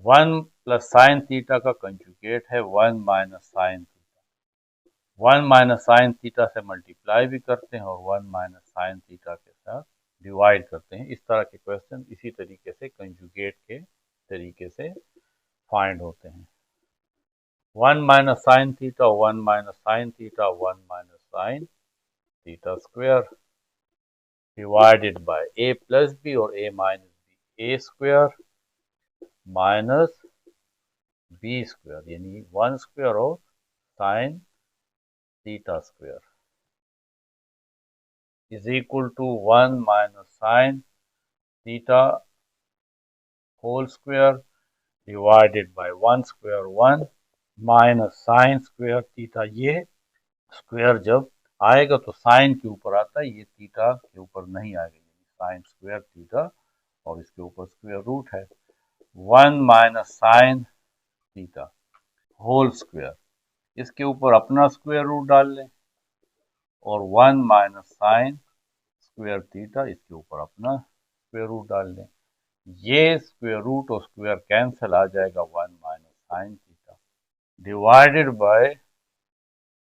1 plus sine theta का कंजुगेट है 1 minus sine theta. 1 minus sine theta से मल्टीप्लाई भी करते हैं और 1 माइनस साइन थीटा के साथ डिवाइड करते हैं। इस तरह के क्वेश्चन इसी तरीके से कंजुगेट के तरीके से फाइंड होते हैं। 1 minus sine theta, 1 minus sine theta, 1 minus sine theta square divided by a plus B और a minus B, a square minus B square यानी 1 square of sine theta square is equal to 1 minus sine theta whole square divided by 1 square 1 minus sine square theta. ये square जब आएगा तो sign के ऊपर आता है, ये थीटा के ऊपर नहीं आएगा, यानी साइन स्क्वायर थीटा और इसके ऊपर स्क्वायर रूट है। 1 minus sine theta whole square, इसके ऊपर अपना स्क्वायर रूट डाल लें और 1 माइनस साइन स्क्वायर थीटा इसके ऊपर अपना स्क्वायर रूट डाल लें। ये स्क्वायर रूट और स्क्वायर कैंसिल आ जाएगा 1 minus sine theta divided by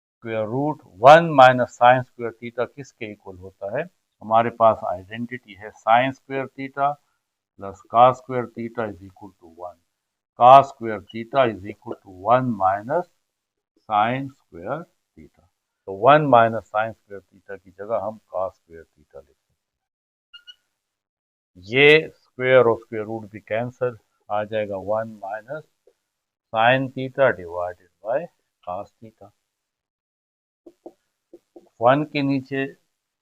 square root 1 minus sine square theta किसके इक्वल होता है? हमारे पास आइडेंटिटी है sine square theta plus cos square theta is equal to 1। Cos square theta is equal to 1 minus sine square theta. तो 1 minus sine square theta की जगह हम कॉस स्क्वायर थीटा लिख सकते हैं। ये स्क्वायर और स्क्वायर रूट भी कैंसिल आ जाएगा 1 minus sine theta divided bye cos theta. 1 के नीचे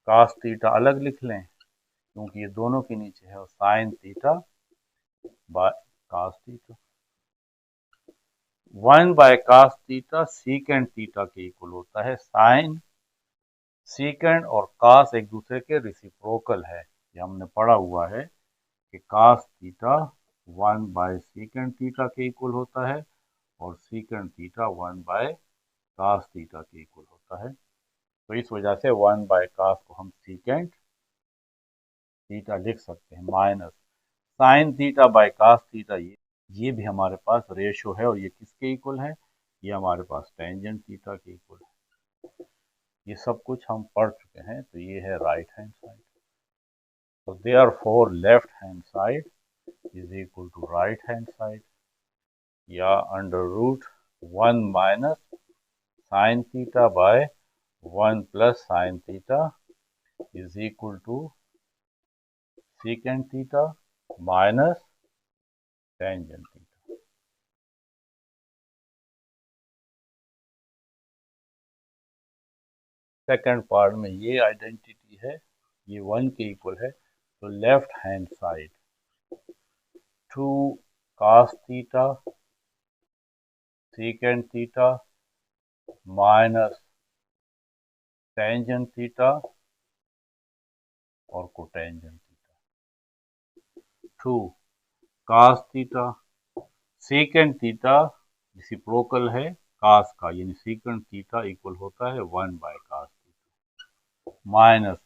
कॉस थीटा अलग लिख लें क्योंकि ये दोनों के नीचे है और sine theta bye cos theta. 1 by cos theta secant theta के इक्वल होता है। साइन सीकेंड और कॉस एक दूसरे के रेसिप्रोकल है, ये हमने पढ़ा हुआ है कि cos theta 1 by secant theta के इक्वल होता है और secant theta 1 by cos theta के इक्वल होता है। तो इस वजह से 1 बाय कॉस को हम सीकेंड थीटा लिख सकते हैं minus sine theta bye cos theta. ये भी हमारे पास रेशो है और ये किसके इक्वल है? ये हमारे पास टेंजेंट थीटा के इक्वल है। ये सब कुछ हम पढ़ चुके हैं। तो ये है राइट हैंड साइड। तो therefore left hand side is equal to right hand side या under root 1 minus sine theta by 1 plus sine theta is equal to secant theta minus tangent theta. Second part में ये identity है, ये 1 के equal है। तो left hand side 2 cos theta secant theta minus tangent theta और cotangent theta. 2 cos theta secant theta reciprocal है cos का, यानी सीकेंड थीटा इक्वल होता है 1 by cos theta minus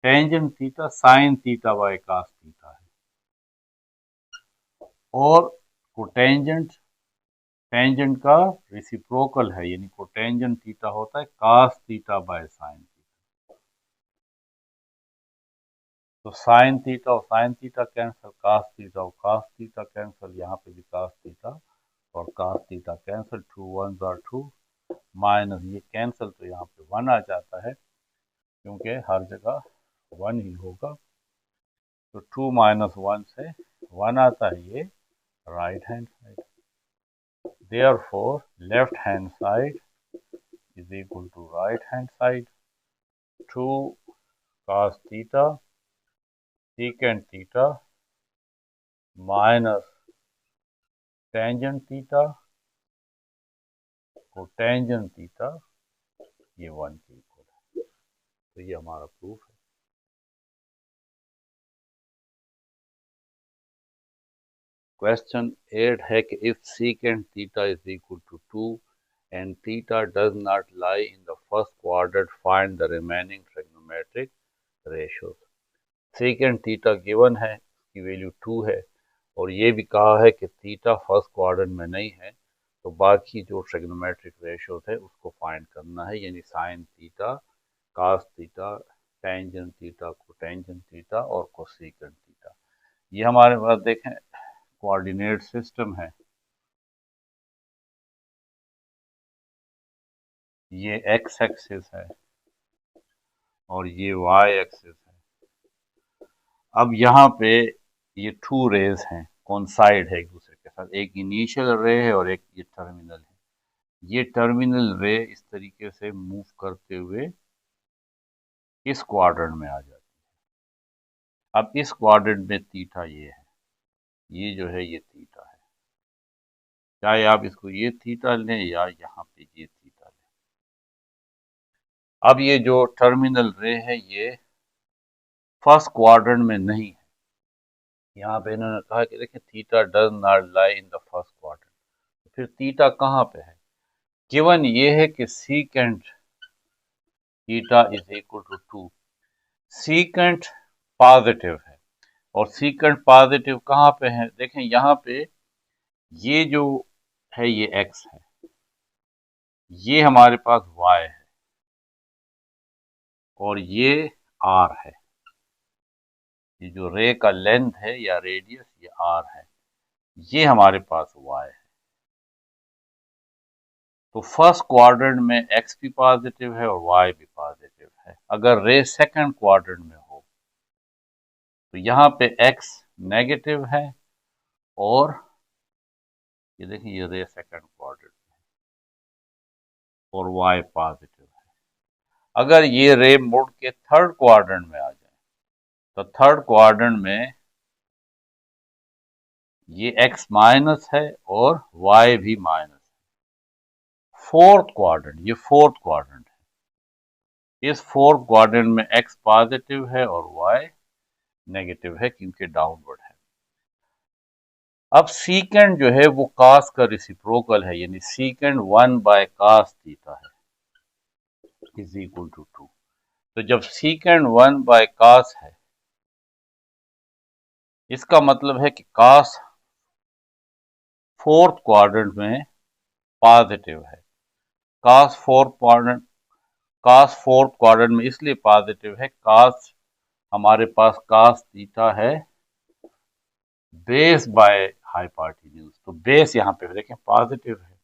tangent theta sine theta by cos theta है और cotangent tangent का reciprocal है, यानी कोटेंजेंट थीटा होता है cos theta by sine theta. तो साइन थीटा और sine theta cancel, cos theta और cos थीटा कैंसिल, यहाँ पे भी cos थीटा और cos theta cancel, 2 1 or 2 minus ये कैंसिल तो यहाँ पे 1 आ जाता है क्योंकि हर जगह 1 ही होगा। तो 2 माइनस 1 से 1 आता है, ये right hand side. Therefore, left hand side is equal to right hand side 2 cos theta secant theta minus tangent theta cotangent theta, ये 1 के इक्वल है। तो ये हमारा प्रूफ है। क्वेश्चन 8 है कि if secant theta is equal to 2 and theta does not lie in the first quadrant, find the remaining trigonometric ratios. Second theta given है, इसकी वैल्यू 2 है, और ये भी कहा है कि थीटा फर्स्ट क्वाड्रेंट में नहीं है, तो बाकी जो ट्रिग्नोमेट्रिक रेशियोज है उसको फाइंड करना है, यानी sine theta, cos theta, tangent theta, cotangent theta और कोसेकेंट थीटा। ये हमारे पास देखें कोऑर्डिनेट सिस्टम है, ये एक्स एक्सिस है और ये वाई एक्सिस है। अब यहाँ पे ये टू रेज हैं, कोइंसाइड है एक दूसरे के साथ, एक इनिशियल रे है और एक ये टर्मिनल है। ये टर्मिनल रे इस तरीके से मूव करते हुए इस क्वाड्रेंट में आ जाती है। अब इस क्वाड्रेंट में थीटा ये है, ये जो है ये थीटा है, चाहे आप इसको ये थीटा लें या यहाँ पे ये थीटा लें। अब ये जो टर्मिनल रे है ये फर्स्ट क्वाड्रेंट में नहीं है, यहाँ पे इन्होंने कहा कि देखिए theta does not lie in the first quadrant, तो फिर थीटा कहाँ पे है? गिवन ये है कि secant theta is equal to 2, secant positive है, और सीकेंट पॉजिटिव कहाँ पे है? देखें यहाँ पे ये जो है ये x है, ये हमारे पास y है और ये r है, ये जो रे का लेंथ है या रेडियस ये r है, ये हमारे पास y है। तो फर्स्ट क्वाड्रेंट में x भी पॉजिटिव है और y भी पॉजिटिव है। अगर रे सेकंड क्वाड्रेंट में हो तो यहाँ पे x नेगेटिव है और ये देखिए ये रे सेकंड क्वाड्रेंट में और y पॉजिटिव है। अगर ये रे मुड़ के थर्ड क्वाड्रेंट में आ जाए तो थर्ड क्वाड्रेंट में ये x माइनस है और y भी माइनस है। फोर्थ क्वाड्रेंट, ये फोर्थ क्वाड्रेंट है, इस फोर्थ क्वाड्रेंट में x पॉजिटिव है और y नेगेटिव है क्योंकि डाउनवर्ड है। अब सीकेंड जो है वो कास का रेसिप्रोकल है, यानी सीकेंड 1 बाय कास थीटा है इज इक्वल टू 2। तो जब सीकेंड 1 बाय कास है, इसका मतलब है कि कास फोर्थ क्वाड्रेंट में पॉजिटिव है। कास फोर्थ क्वाड्रेंट में इसलिए पॉजिटिव है, कास हमारे पास कास थीटा है बेस बाय हाइपोटेन्यूज, तो बेस यहाँ पे देखें पॉजिटिव है,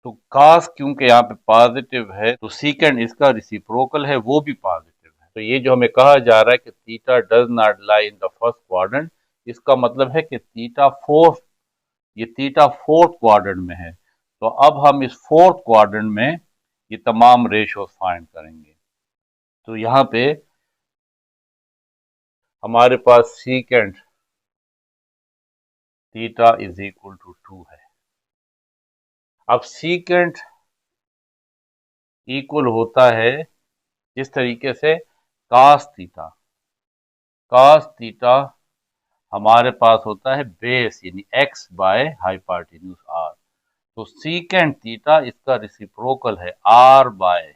तो कास क्योंकि यहाँ पे पॉजिटिव है तो सीकेंड इसका रेसिप्रोकल है वो भी पॉजिटिव है। तो ये जो हमें कहा जा रहा है कि theta does not lie in the first quadrant, इसका मतलब है कि थीटा फोर्थ क्वाड्रेंट में है। तो अब हम इस फोर्थ क्वाड्रेंट में ये तमाम रेशियोज फाइंड करेंगे। तो यहाँ पे हमारे पास secant theta is equal to 2 है। अब सीकेंड इक्वल होता है जिस तरीके से कास थीटा हमारे पास होता है बेस यानी x बाय हाइपोटेन्यूज r, तो सीकेंड थीटा इसका रेसिप्रोकल है r बाय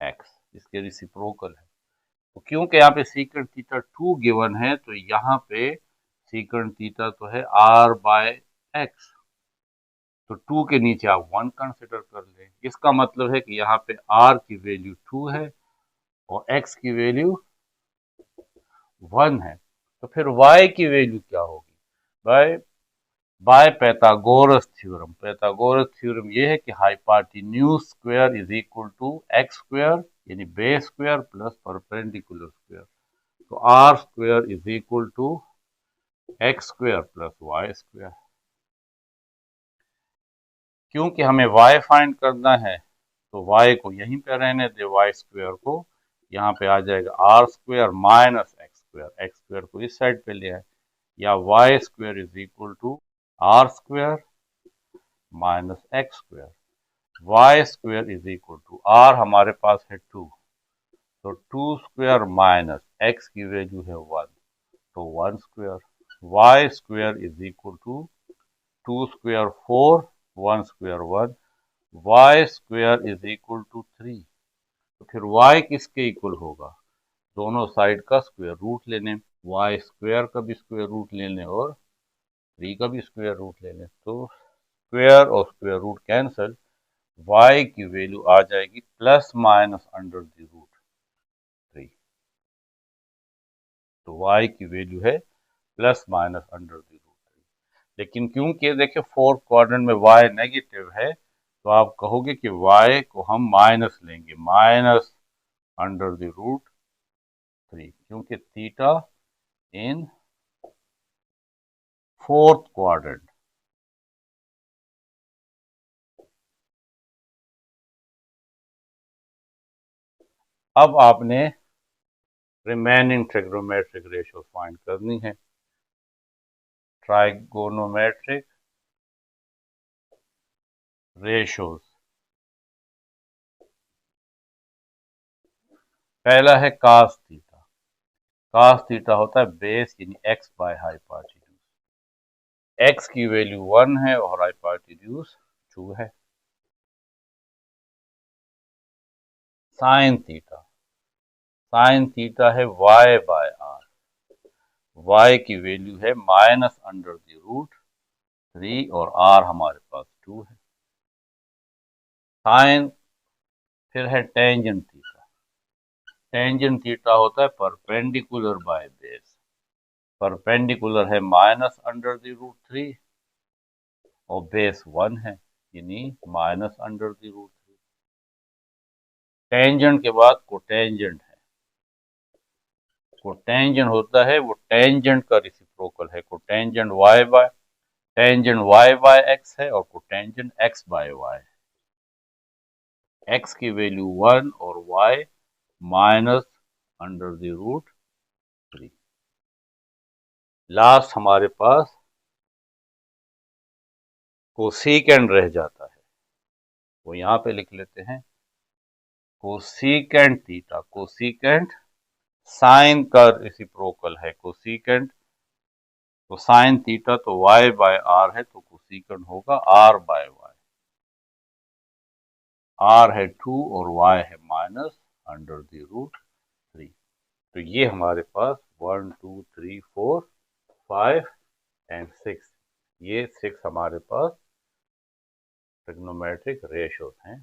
x, इसके रेसिप्रोकल है। तो क्योंकि यहाँ पे सीकेंड थीटा 2 गिवन है तो यहाँ पे सीकेंड थीटा तो है r बाय x, तो 2 के नीचे आप 1 कंसिडर कर लें। इसका मतलब है कि यहाँ पे r की वैल्यू 2 है और x की वैल्यू 1 है। तो फिर y की वैल्यू क्या होगी? बाय पैथागोरस थ्योरम ये है कि hypotenuse square is equal to x square यानी base square plus perpendicular square, तो r square is equal to x square plus y square. क्योंकि हमें y फाइंड करना है तो y को यहीं पे रहने दे, y स्क्वायर को यहाँ पे आ जाएगा R square minus X square को इस साइड पे ले आए, या Y square is equal to R square minus X square, Y square is equal to R हमारे पास है 2, तो 2 स्क्वायर माइनस एक्स की वैल्यू है 1, तो 1 square, Y square is equal to 2 square 4, 1 square 1, Y square is equal to 3। तो फिर y किसके इक्वल होगा? दोनों साइड का स्क्वायर रूट लेने, वाई स्क्वायर का भी स्क्वायर रूट ले लें और 3 का भी स्क्वायर रूट ले लें। तो स्क्वायर और स्क्वायर रूट कैंसिल, y की वैल्यू आ जाएगी plus minus under the root 3। तो y की वैल्यू है plus minus under the root 3। लेकिन क्योंकि देखिए फोर्थ क्वाड्रेंट में y नेगेटिव है, तो आप कहोगे कि y को हम माइनस लेंगे, माइनस अंडर द रूट 3, क्योंकि थीटा इन फोर्थ क्वाड्रेंट। अब आपने रिमेनिंग ट्रिग्नोमेट्रिक रेशियो फाइंड करनी है। ट्राइगोनोमेट्रिक रेशियोज, पहला है कास थीटा। कास थीटा होता है बेस यानी x बाय हाइपोटेन्यूज। x की वैल्यू 1 है और हाइपोटेन्यूज 2 है। साइन थीटा, साइन थीटा है y बाय r। y की वैल्यू है माइनस अंडर द रूट 3 और r हमारे पास 2 है। साइन, फिर है टेंजेंट थीटा। टेंजेंट थीटा होता है परपेंडिकुलर बाय बेस। परपेंडिकुलर है माइनस अंडर द रूट 3 और बेस 1 है, यानी minus under the root 3। Tangent के बाद कोटेंजेंट है। कोटेंजेंट होता है वो टेंजेंट का रेसिप्रोकल है। Cotangent y by, tangent y by x है और कोटेंजेंट x बाय y है। x की वैल्यू 1 और y minus under the root 3। Last हमारे पास कोसेकेंट रह जाता है, वो यहां पे लिख लेते हैं। कोसेकेंट थीटा, कोसेकेंट साइन का रेसिप्रोकल है कोसेकेंट। तो साइन थीटा तो y बाय r है, तो कोसेकेंट होगा r बाय y। r है 2 और y है माइनस अंडर द रूट 3। तो ये हमारे पास 1 2 3 4 5 एंड 6, ये 6 हमारे पास ट्रिग्नोमेट्रिक रेशियोज हैं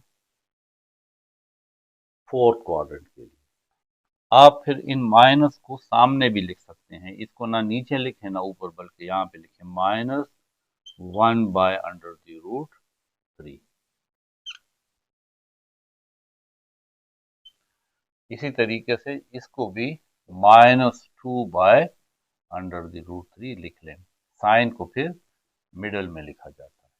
फोर्थ क्वाड्रेंट के लिए। आप फिर इन माइनस को सामने भी लिख सकते हैं, इसको ना नीचे लिखें ना ऊपर, बल्कि यहाँ पे लिखें minus 1 by under the root 3। इसी तरीके से इसको भी -2 बाय अंडर द रूट 3 लिख लें। साइन को फिर मिडल में लिखा जाता है।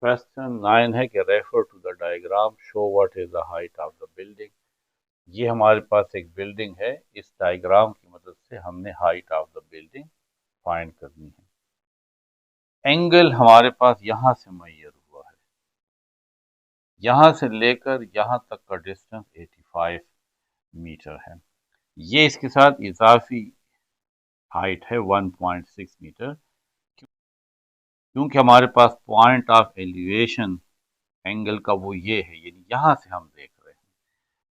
क्वेश्चन 9 है कि refer to the diagram, show what is the height of the building. ये हमारे पास एक बिल्डिंग है, इस डायग्राम की मदद से हमने height of the building find करनी है। एंगल हमारे पास यहां से मेजर हुआ है, यहां से लेकर यहां तक का डिस्टेंस 85 मीटर है। ये इसके साथ इजाफी हाइट है 1.6 मीटर, क्योंकि हमारे पास पॉइंट ऑफ एलिवेशन एंगल का वो ये है, यानी यहां से हम देख रहे हैं।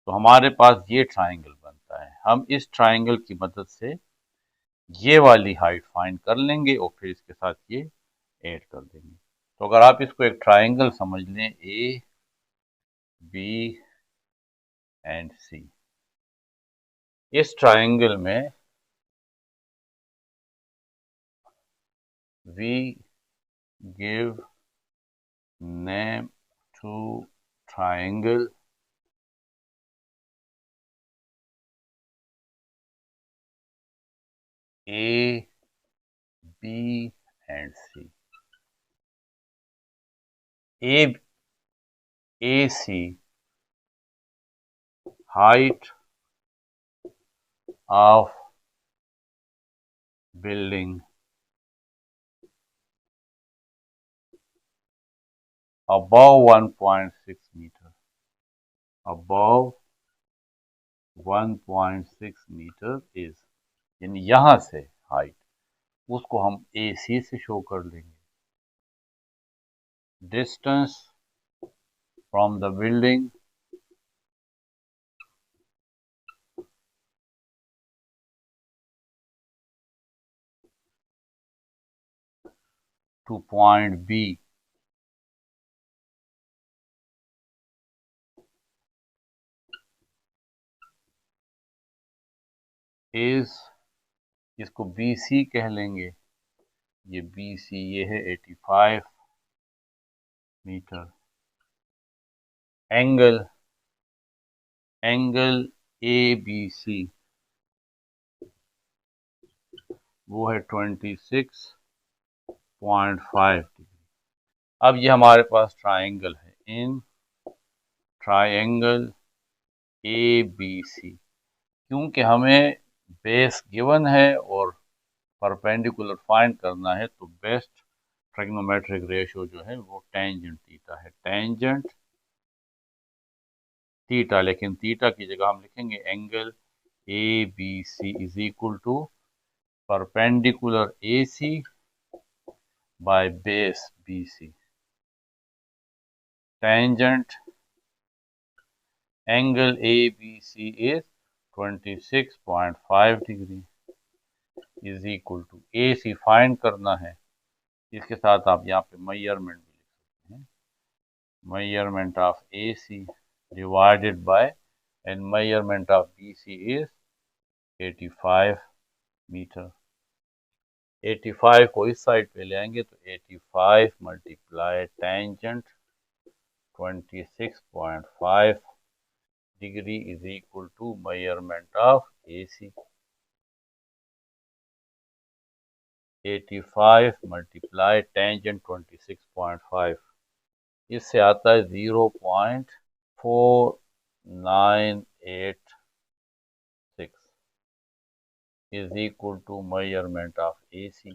तो हमारे पास ये ट्राइंगल बनता है। हम इस ट्राइंगल की मदद से ये वाली हाइट फाइंड कर लेंगे और फिर इसके साथ ये ऐड कर देंगे। तो अगर आप इसको एक ट्राइंगल समझ लें, ए बी एंड सी, इस ट्राइंगल में we give name to triangle A B and C. A C height of building above 1.6 meter, above 1.6 meter is, यानी यहां से हाइट, उसको हम ए सी से शो कर लेंगे। Distance from the building to point B is, इसको BC कह लेंगे, ये BC ये है 85 मीटर। एंगल ABC वो है 26.5 डिग्री। अब ये हमारे पास ट्राइंगल है, इन ट्राइंगल ABC, क्योंकि हमें बेस गिवन है और परपेंडिकुलर फाइंड करना है, तो बेस्ट ट्रिग्नोमेट्रिक रेशियो जो है वो टेंजेंट थीटा है, टेंजेंट थीटा। लेकिन थीटा की जगह हम लिखेंगे angle ABC is equal to perpendicular AC by base BC। Tangent angle ABC is 26.5 degree is equal to AC find करना है। इसके साथ आप यहाँ पे मेजरमेंट भी लिख सकते हैं, measurement of AC divided by and measurement of BC is 85 meter. 85 को इस साइड पे ले आएंगे तो 85 multiply tangent 26.5 degree is equal to measurement of AC। 85 multiply tangent 26.5, इससे आता है 0.4986 is equal to measurement of AC।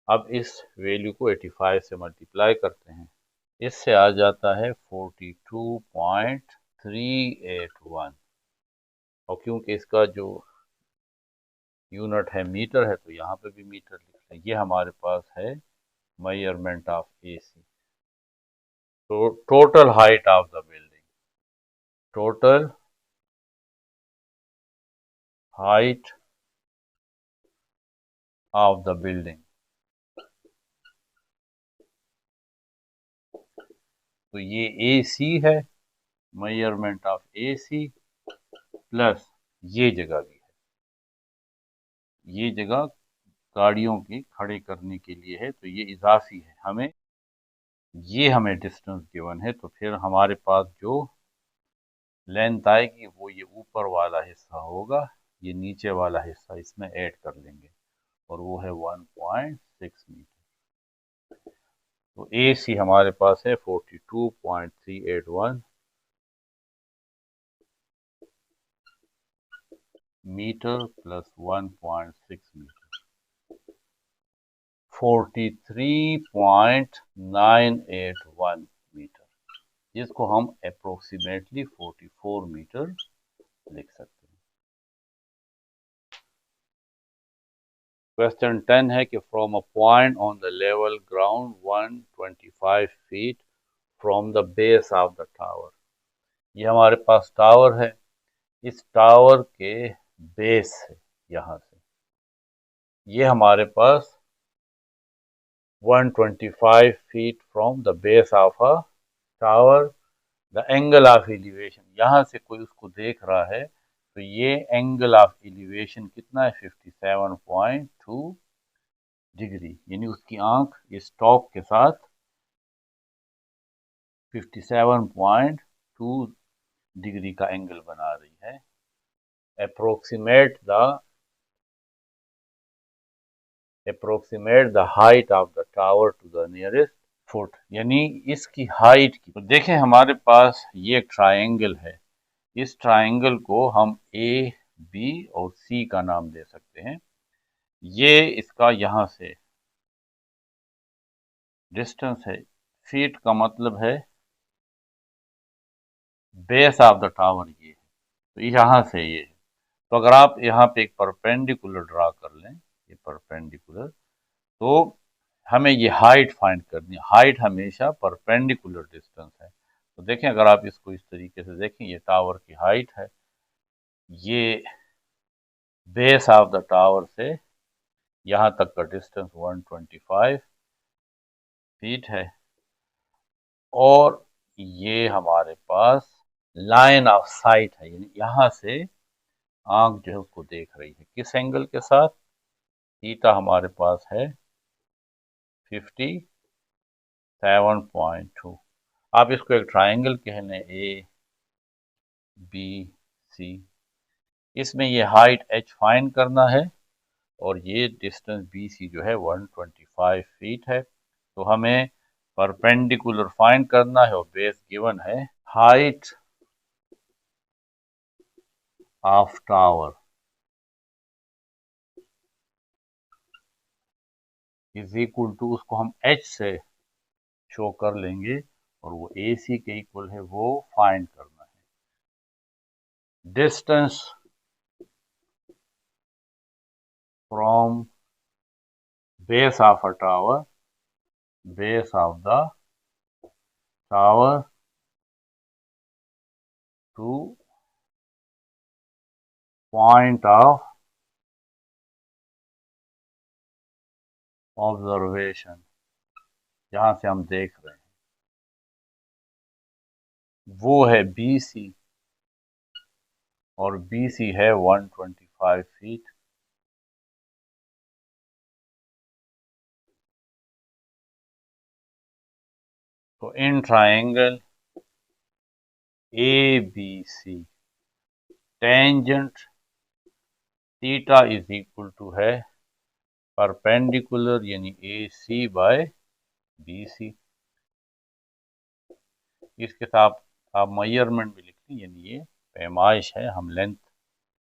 अब इस वैल्यू को 85 से मल्टीप्लाई करते हैं, इससे आ जाता है 42.381, और क्योंकि इसका जो यूनिट है मीटर है तो यहाँ पे भी मीटर लिख लें। ये हमारे पास है मेजरमेंट ऑफ AC। तो total height of the building, total height of the building, तो ये AC है, मेजरमेंट ऑफ AC प्लस ये जगह भी है, ये जगह गाड़ियों की खड़े करने के लिए है, तो ये इजाफी है। हमें डिस्टेंस गिवन है, तो फिर हमारे पास जो लेंथ आएगी वो ये ऊपर वाला हिस्सा होगा, ये नीचे वाला हिस्सा इसमें ऐड कर लेंगे, और वो है 1.6 मीटर। तो AC हमारे पास है 42.381 मीटर प्लस 1.6 मीटर, 43.981 मीटर, जिसको हम अप्रोक्सीमेटली 44 मीटर लिख सकते हैं। क्वेश्चन 10 है कि from a point on the level ground 125 feet from the base of the tower, ये हमारे पास टावर है, इस टावर के बेस से, यहाँ से ये हमारे पास 125 feet from the base of a tower, the angle of elevation, यहाँ से कोई उसको देख रहा है तो ये एंगल ऑफ एलिवेशन कितना है 57.2 डिग्री, यानी उसकी आंख इस टॉप के साथ 57.2 डिग्री का एंगल बना रही है। approximate the height of the tower to the nearest foot, यानी इसकी हाइट की। तो देखें हमारे पास ये एक ट्रायंगल है, इस ट्रायंगल को हम A, B और C का नाम दे सकते हैं। ये इसका यहाँ से डिस्टेंस है, फीट का मतलब है बेस ऑफ द टावर, ये है, तो यहाँ से ये है। तो अगर आप यहाँ पे एक परपेंडिकुलर ड्रा कर लें, ये परपेंडिकुलर, तो हमें ये हाइट फाइंड करनी है, हाइट हमेशा परपेंडिकुलर डिस्टेंस है, तो देखें, अगर आप इसको इस तरीके से देखें, ये टावर की हाइट है, ये बेस ऑफ द टावर से यहाँ तक का डिस्टेंस 125 फीट है, और ये हमारे पास लाइन ऑफ साइट है, यानी यहाँ से आंख जो है उसको देख रही है किस एंगल के साथ, थीटा हमारे पास है 57.2। आप इसको एक ट्राइंगल कह लें ए बी सी, इसमें ये हाइट h फाइंड करना है और ये डिस्टेंस बी सी जो है 125 फीट है। तो हमें परपेंडिकुलर फाइंड करना है और बेस गिवन है height of tower is equal to, उसको हम h से शो कर लेंगे और वो ए सी के इक्वल है, वो फाइंड करना है। Distance from base of a tower, base of the tower to point of observation, जहां से हम देख रहे हैं, वो है बी सी, और बी सी है 125 फीट। तो in triangle A B C, tangent theta is equal to है परपेंडिकुलर यानी A C bye B C. इसके साथ आप मेजरमेंट भी लिख लें, यानी ये पैमाइश है, हम लेंथ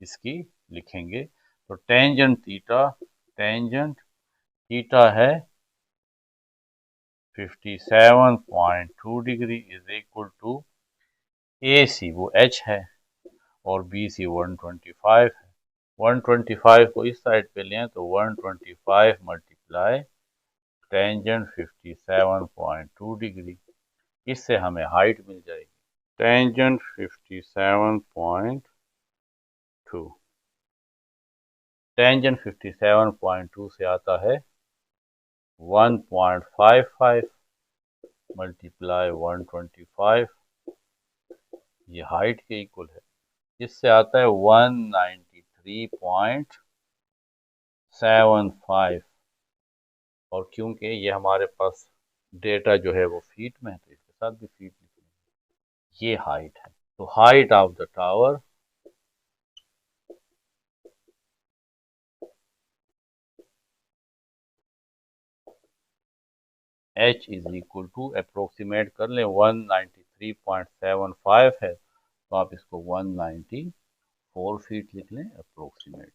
इसकी लिखेंगे। तो टेंजेंट थीटा है 57.2 डिग्री इज इक्वल टू ए सी, वो एच है, और बी सी 125 है। 125 को इस साइड पे लें तो 125 मल्टीप्लाई टेंजेंट 57.2 डिग्री, इससे हमें हाइट मिल जाएगी टेंजेंट 57.2। टेंजेंट 57.2 से आता है 1.55 मल्टीप्लाई 125, ये हाइट के इक्वल है, इससे आता है 193.75। और क्योंकि ये हमारे पास डेटा जो है वो फीट में है तो इसके साथ भी फीट लिखेंगे, ये हाइट है। तो height of the tower h is equal to, approximate कर लें, 193.75 है, तो आप इसको 194 फीट लिख लें अप्रोक्सीमेट।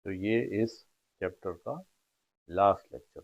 तो ये इस चैप्टर का लास्ट लेक्चर।